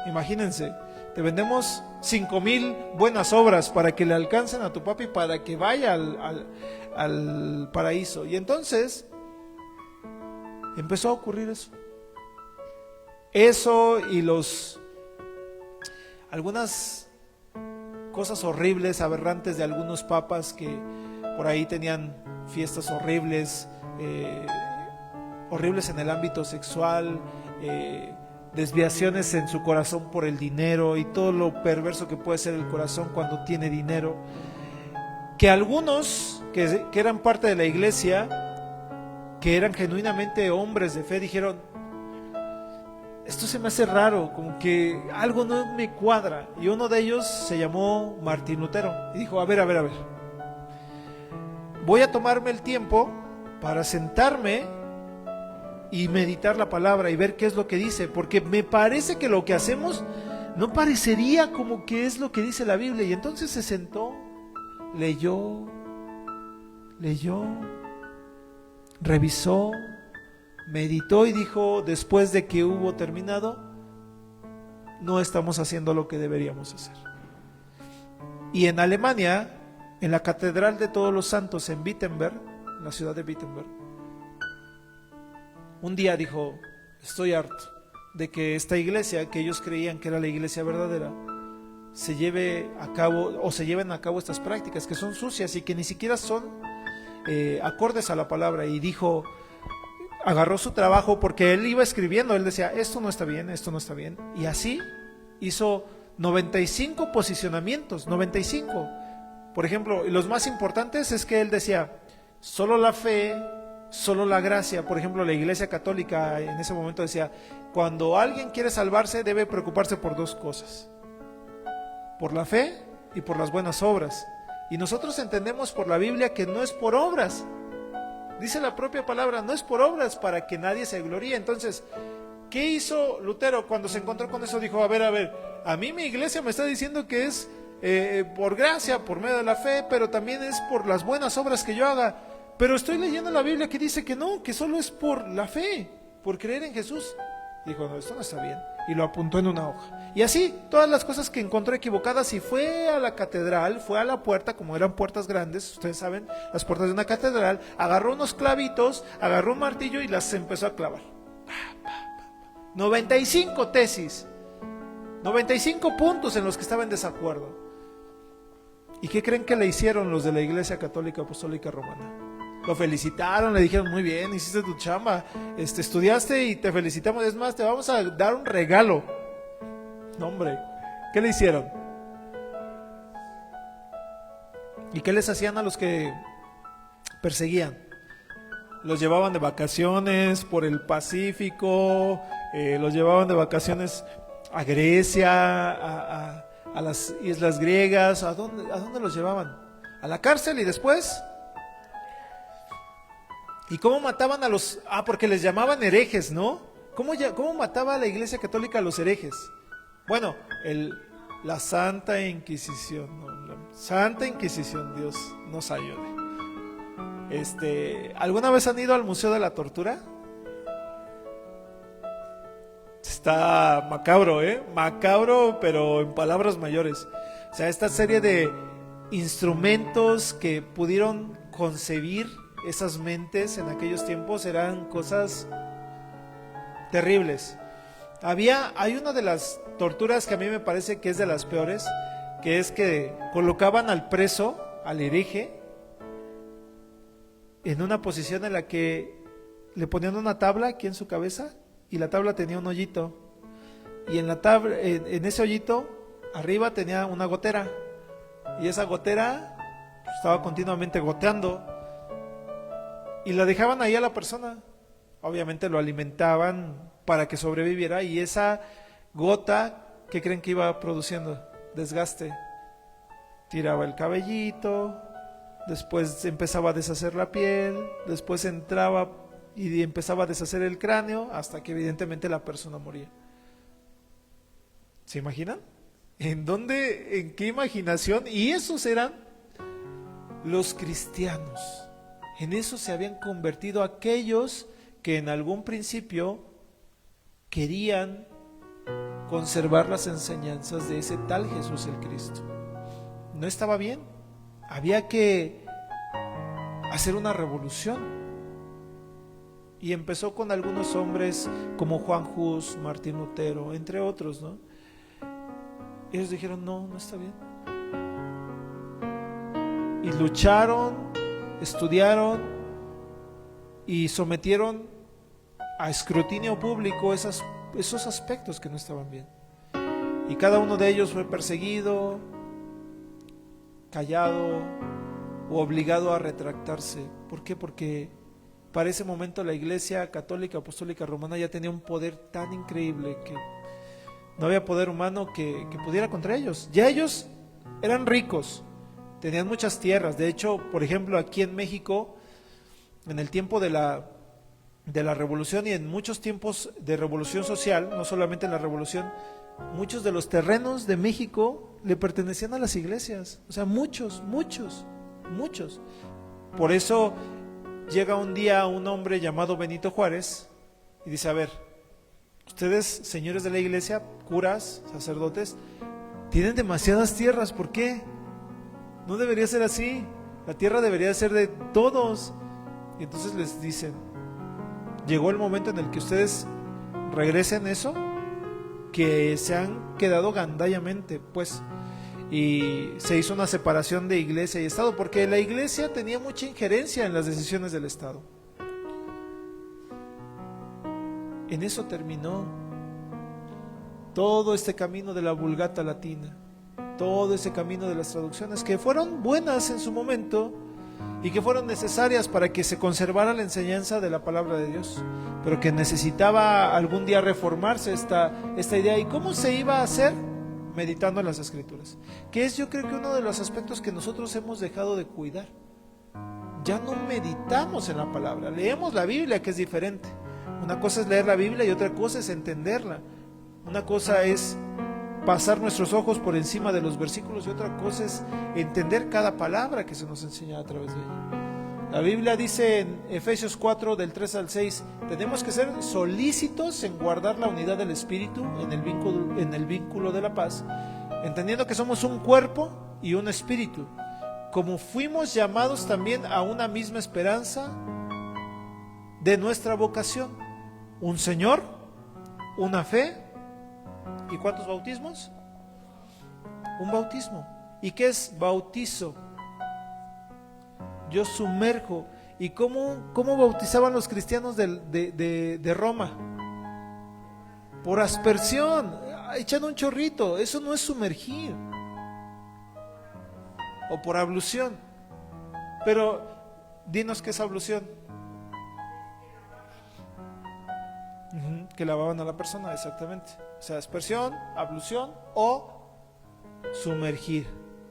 imagínense, te vendemos 5,000 buenas obras para que le alcancen a tu papi, para que vaya al paraíso. Y entonces empezó a ocurrir eso. Eso y algunas cosas horribles, aberrantes de algunos papas que por ahí tenían fiestas horribles, horribles en el ámbito sexual, desviaciones en su corazón por el dinero y todo lo perverso que puede ser el corazón cuando tiene dinero, que algunos que eran parte de la iglesia, que eran genuinamente hombres de fe, dijeron: esto se me hace raro, como que algo no me cuadra. Y uno de ellos se llamó Martín Lutero y dijo: a ver, voy a tomarme el tiempo para sentarme y meditar la palabra y ver qué es lo que dice, porque me parece que lo que hacemos no parecería como que es lo que dice la Biblia. Y entonces se sentó, leyó, revisó, meditó y dijo, después de que hubo terminado: no estamos haciendo lo que deberíamos hacer. Y en Alemania, en la Catedral de Todos los Santos en Wittenberg, en la ciudad de Wittenberg, un día dijo: estoy harto de que esta iglesia, que ellos creían que era la iglesia verdadera, se lleven a cabo estas prácticas que son sucias y que ni siquiera son acordes a la palabra. Y dijo, agarró su trabajo, porque él iba escribiendo, él decía: esto no está bien, esto no está bien, y así hizo 95 posicionamientos, 95. Por ejemplo, los más importantes es que él decía: solo la fe, solo la gracia. Por ejemplo, la Iglesia Católica en ese momento decía: cuando alguien quiere salvarse debe preocuparse por dos cosas: por la fe y por las buenas obras. Y nosotros entendemos por la Biblia que no es por obras. Dice la propia palabra: no es por obras para que nadie se gloríe. Entonces, ¿qué hizo Lutero cuando se encontró con eso? Dijo: a ver, a mí mi iglesia me está diciendo que es por gracia, por medio de la fe, pero también es por las buenas obras que yo haga. Pero estoy leyendo la Biblia que dice que no, que solo es por la fe, por creer en Jesús. Dijo: no, esto no está bien. Y lo apuntó en una hoja. Y así, todas las cosas que encontró equivocadas, y fue a la catedral, fue a la puerta, como eran puertas grandes, ustedes saben, las puertas de una catedral, agarró unos clavitos, agarró un martillo y las empezó a clavar. 95 tesis, 95 puntos en los que estaba en desacuerdo. ¿Y qué creen que le hicieron los de la Iglesia Católica Apostólica Romana? Lo felicitaron, le dijeron: muy bien, hiciste tu chamba, estudiaste y te felicitamos, es más, te vamos a dar un regalo. No, hombre, ¿qué le hicieron? ¿Y qué les hacían a los que perseguían? Los llevaban de vacaciones por el Pacífico, los llevaban de vacaciones a Grecia, a las islas griegas. ¿A dónde los llevaban? A la cárcel. Y después, ¿y cómo mataban a los...? Porque les llamaban herejes, ¿no? ¿Cómo mataba la Iglesia Católica a los herejes? Bueno, la Santa Inquisición, ¿no? Santa Inquisición, Dios nos ayude. ¿Alguna vez han ido al Museo de la Tortura? Está macabro, macabro, pero en palabras mayores. O sea, esta serie de instrumentos que pudieron concebir esas mentes en aquellos tiempos eran cosas terribles. Hay una de las torturas que a mí me parece que es de las peores, que es que colocaban al preso, al hereje, en una posición en la que le ponían una tabla aquí en su cabeza, y la tabla tenía un hoyito, y en la tabla, en ese hoyito arriba tenía una gotera, y esa gotera estaba continuamente goteando, y la dejaban ahí a la persona. Obviamente lo alimentaban para que sobreviviera, y esa gota, ¿qué creen que iba produciendo? Desgaste. Tiraba el cabellito, después empezaba a deshacer la piel, después entraba y empezaba a deshacer el cráneo, hasta que evidentemente la persona moría. ¿Se imaginan? ¿En qué imaginación? Y esos eran los cristianos. En eso se habían convertido aquellos que en algún principio querían conservar las enseñanzas de ese tal Jesús el Cristo. No estaba bien. Había que hacer una revolución. Y empezó con algunos hombres como Juan Hus, Martín Lutero, entre otros, ¿no? Ellos dijeron, no, no está bien. Y lucharon, estudiaron y sometieron a escrutinio público esos aspectos que no estaban bien. Y cada uno de ellos fue perseguido, callado o obligado a retractarse. ¿Por qué? Porque para ese momento la Iglesia Católica Apostólica Romana ya tenía un poder tan increíble que no había poder humano que pudiera contra ellos. Ya ellos eran ricos, tenían muchas tierras. De hecho, por ejemplo, aquí en México, en el tiempo de la revolución y en muchos tiempos de revolución social, no solamente en la revolución, muchos de los terrenos de México le pertenecían a las iglesias. O sea, muchos. Por eso llega un día un hombre llamado Benito Juárez y dice, a ver, ustedes, señores de la iglesia, curas, sacerdotes, tienen demasiadas tierras, ¿por qué? No debería ser así, la tierra debería ser de todos. Y entonces les dicen, llegó el momento en el que ustedes regresen eso, que se han quedado gandallamente, pues, y se hizo una separación de iglesia y Estado, porque la iglesia tenía mucha injerencia en las decisiones del Estado. En eso terminó todo este camino de la Vulgata Latina, todo ese camino de las traducciones, que fueron buenas en su momento y que fueron necesarias para que se conservara la enseñanza de la palabra de Dios, pero que necesitaba algún día reformarse esta idea. ¿Y cómo se iba a hacer? Meditando en las Escrituras, que es, yo creo que uno de los aspectos que nosotros hemos dejado de cuidar. Ya no meditamos en la palabra, leemos la Biblia, que es diferente. Una cosa es leer la Biblia y otra cosa es entenderla. Una cosa es pasar nuestros ojos por encima de los versículos y otra cosa es entender cada palabra que se nos enseña a través de ella. La Biblia dice en Efesios 4, del 3 al 6, tenemos que ser solícitos en guardar la unidad del Espíritu en el vínculo de la paz, entendiendo que somos un cuerpo y un espíritu, como fuimos llamados también a una misma esperanza de nuestra vocación, un Señor, una fe, ¿y cuántos bautismos? Un bautismo. ¿Y qué es bautizo? Yo sumerjo. ¿Y cómo bautizaban los cristianos de Roma? Por aspersión, echan un chorrito. Eso no es sumergir. O por ablución. Pero dinos qué es ablución. Que lavaban a la persona, exactamente. O sea, aspersión, ablución o sumergir,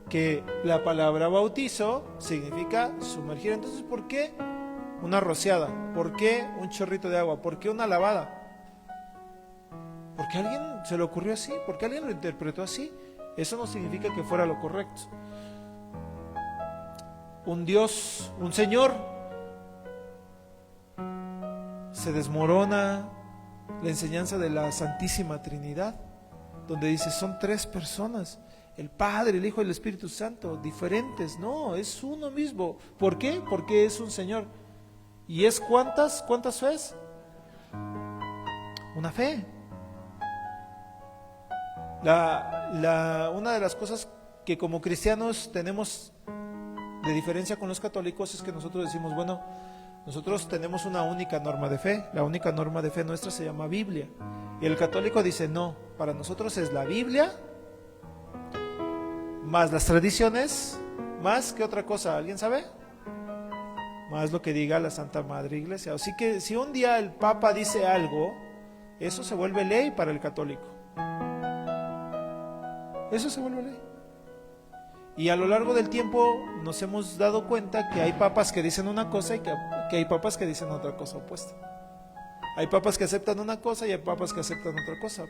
que la palabra bautizo significa sumergir. Entonces, ¿por qué una rociada? ¿Por qué un chorrito de agua? ¿Por qué una lavada? Porque a alguien se le ocurrió así, porque alguien lo interpretó así. Eso no significa que fuera lo correcto. Un Dios, un Señor, se desmorona la enseñanza de la Santísima Trinidad, donde dice son tres personas, el Padre, el Hijo y el Espíritu Santo, diferentes. No, es uno mismo. ¿Por qué? Porque es un Señor. ¿Y es cuántas fees? Una fe. Una de las cosas que como cristianos tenemos de diferencia con los católicos es que nosotros decimos, bueno, nosotros tenemos una única norma de fe. La única norma de fe nuestra se llama Biblia. Y el católico dice, no, para nosotros es la Biblia más las tradiciones, más que otra cosa. ¿Alguien sabe? Más lo que diga la Santa Madre Iglesia. Así que si un día el Papa dice algo, eso se vuelve ley para el católico. Eso se vuelve ley. Y a lo largo del tiempo nos hemos dado cuenta que hay papas que dicen una cosa y que hay papas que dicen otra cosa opuesta. Hay papas que aceptan una cosa y hay papas que aceptan otra cosa.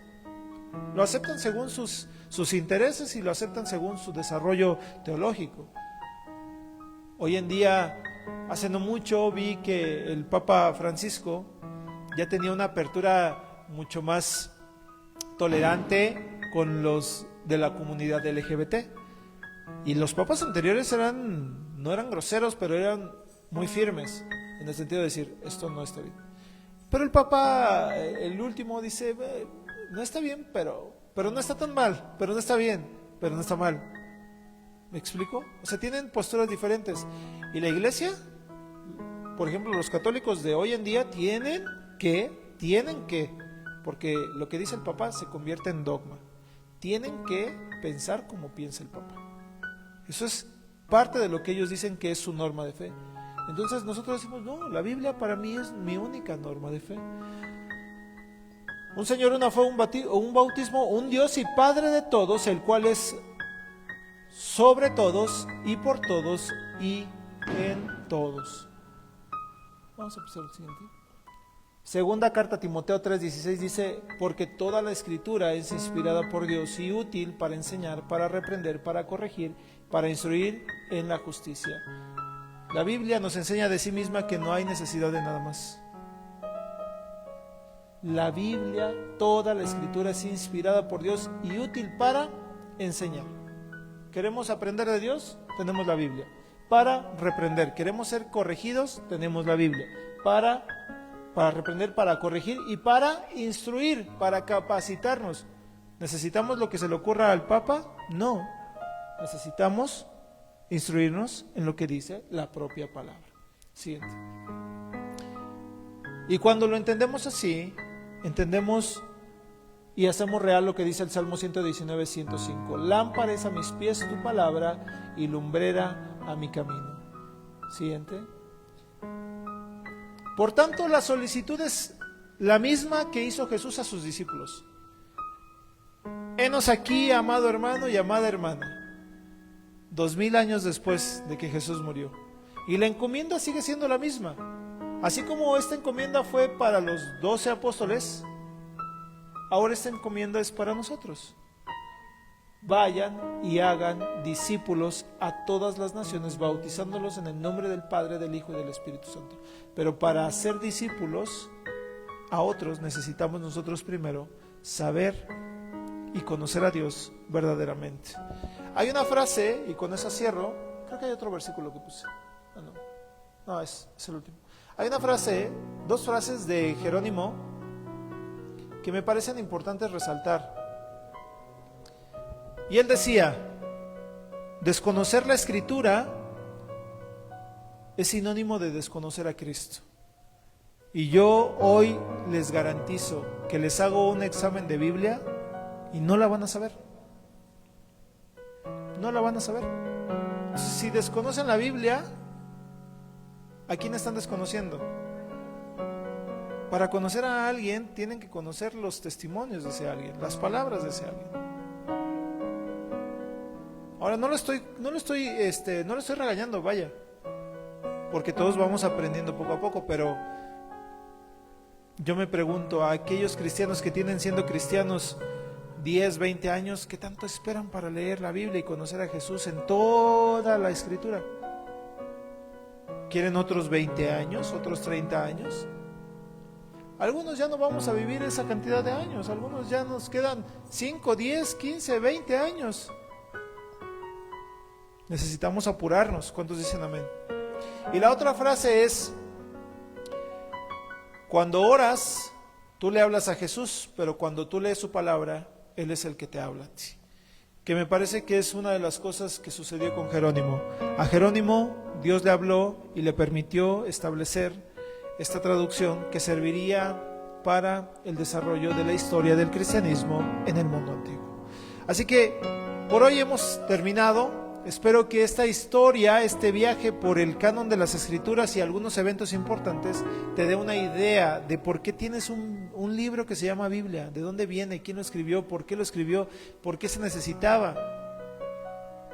Lo aceptan según sus intereses y lo aceptan según su desarrollo teológico. Hoy en día, hace no mucho, vi que el Papa Francisco ya tenía una apertura mucho más tolerante con los de la comunidad LGBT. Y los papas anteriores no eran groseros, pero eran muy firmes, en el sentido de decir, esto no está bien. Pero el Papa, el último, dice, no está bien, pero no está tan mal, pero no está bien, pero no está mal. ¿Me explico? O sea, tienen posturas diferentes. Y la Iglesia, por ejemplo, los católicos de hoy en día tienen que, porque lo que dice el Papa se convierte en dogma. Tienen que pensar como piensa el Papa. Eso es parte de lo que ellos dicen que es su norma de fe. Entonces nosotros decimos, no, la Biblia para mí es mi única norma de fe. Un Señor, una fe, un bautismo, un Dios y Padre de todos, el cual es sobre todos y por todos y en todos. Vamos a empezar el siguiente. Segunda carta a Timoteo 3:16 dice, porque toda la escritura es inspirada por Dios y útil para enseñar, para reprender, para corregir, para instruir en la justicia. La Biblia nos enseña de sí misma que no hay necesidad de nada más. La Biblia, toda la escritura es inspirada por Dios y útil para enseñar. ¿Queremos aprender de Dios? Tenemos la Biblia. Para reprender. ¿Queremos ser corregidos? Tenemos la Biblia. Para reprender, para corregir y para instruir, para capacitarnos. ¿Necesitamos lo que se le ocurra al Papa? No. Necesitamos instruirnos en lo que dice la propia palabra. Siguiente. Y cuando lo entendemos así, entendemos y hacemos real lo que dice el Salmo 119, 105. Lámpara es a mis pies tu palabra y lumbrera a mi camino. Siguiente. Por tanto, la solicitud es la misma que hizo Jesús a sus discípulos. Henos aquí, amado hermano y amada hermana, 2000 años después de que Jesús murió. Y la encomienda sigue siendo la misma. Así como esta encomienda fue para los 12 apóstoles, ahora esta encomienda es para nosotros. Vayan y hagan discípulos a todas las naciones, bautizándolos en el nombre del Padre, del Hijo y del Espíritu Santo. Pero para hacer discípulos a otros necesitamos nosotros primero saber y conocer a Dios verdaderamente. Hay una frase, y con esa cierro, creo que hay otro versículo que puse. No, es el último. Hay una frase, dos frases de Jerónimo que me parecen importantes resaltar. Y él decía, desconocer la Escritura es sinónimo de desconocer a Cristo. Y yo hoy les garantizo que les hago un examen de Biblia y no la van a saber. No la van a saber. Si desconocen la Biblia, ¿a quién están desconociendo? Para conocer a alguien tienen que conocer los testimonios de ese alguien, las palabras de ese alguien. Ahora no lo estoy regañando, vaya, porque todos vamos aprendiendo poco a poco, pero yo me pregunto a aquellos cristianos que tienen siendo cristianos 10, 20 años, ¿qué tanto esperan para leer la Biblia y conocer a Jesús en toda la Escritura? ¿Quieren otros 20 años, otros 30 años? Algunos ya no vamos a vivir esa cantidad de años, algunos ya nos quedan 5, 10, 15, 20 años. Necesitamos apurarnos. ¿Cuántos dicen amén? Y la otra frase es, cuando oras, tú le hablas a Jesús, pero cuando tú lees su palabra, Él es el que te habla a ti. Que me parece que es una de las cosas que sucedió con Jerónimo. A Jerónimo Dios le habló y le permitió establecer esta traducción que serviría para el desarrollo de la historia del cristianismo en el mundo antiguo. Así que por hoy hemos terminado. Espero que esta historia, este viaje por el canon de las Escrituras y algunos eventos importantes te dé una idea de por qué tienes un libro que se llama Biblia, de dónde viene, quién lo escribió, por qué se necesitaba.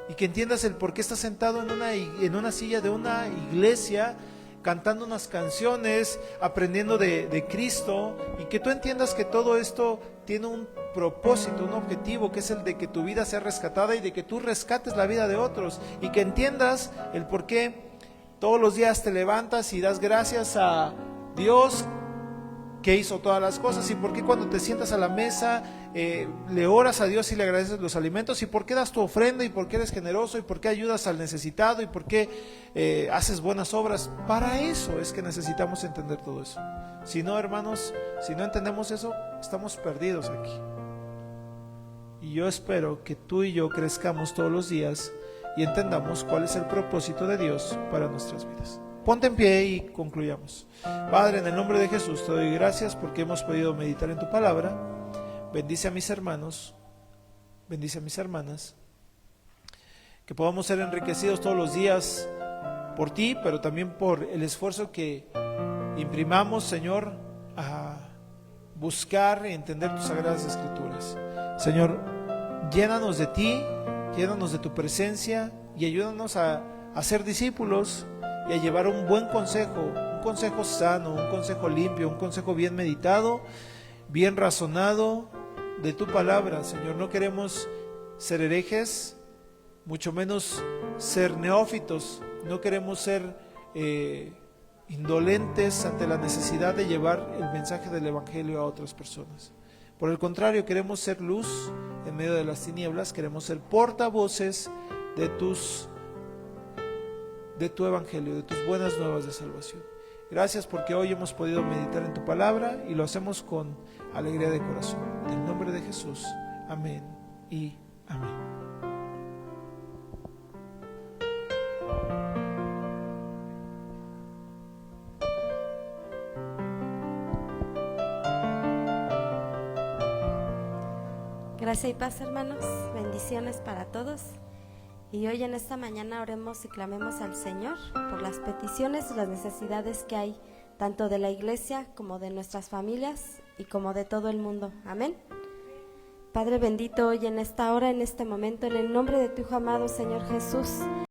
Y que entiendas el por qué estás sentado en una silla de una iglesia, cantando unas canciones, aprendiendo de Cristo, y que tú entiendas que todo esto tiene un propósito, un objetivo, que es el de que tu vida sea rescatada y de que tú rescates la vida de otros, y que entiendas el por qué todos los días te levantas y das gracias a Dios que hizo todas las cosas, y por qué cuando te sientas a la mesa le oras a Dios y le agradeces los alimentos, y por qué das tu ofrenda, y por qué eres generoso, y por qué ayudas al necesitado, y por qué haces buenas obras. Para eso es que necesitamos entender todo eso. Si no, hermanos, si no entendemos eso, estamos perdidos aquí. Y yo espero que tú y yo crezcamos todos los días y entendamos cuál es el propósito de Dios para nuestras vidas. Ponte en pie y concluyamos. Padre, en el nombre de Jesús te doy gracias porque hemos podido meditar en tu palabra. Bendice a mis hermanos, bendice a mis hermanas, que podamos ser enriquecidos todos los días por ti, pero también por el esfuerzo que imprimamos, Señor, a buscar y entender tus sagradas escrituras. Señor, llénanos de ti, llénanos de tu presencia y ayúdanos a ser discípulos y a llevar un buen consejo, un consejo sano, un consejo limpio, un consejo bien meditado, bien razonado de tu palabra. Señor, no queremos ser herejes, mucho menos ser neófitos, no queremos ser indolentes ante la necesidad de llevar el mensaje del Evangelio a otras personas. Por el contrario, queremos ser luz en medio de las tinieblas, queremos ser portavoces de tu Evangelio, de tus buenas nuevas de salvación. Gracias porque hoy hemos podido meditar en tu palabra y lo hacemos con alegría de corazón. En el nombre de Jesús, amén y amén. Gracia y paz, hermanos, bendiciones para todos. Y hoy en esta mañana oremos y clamemos al Señor por las peticiones y las necesidades que hay, tanto de la iglesia como de nuestras familias y como de todo el mundo. Amén. Padre bendito, hoy en esta hora, en este momento, en el nombre de tu Hijo amado, Señor Jesús,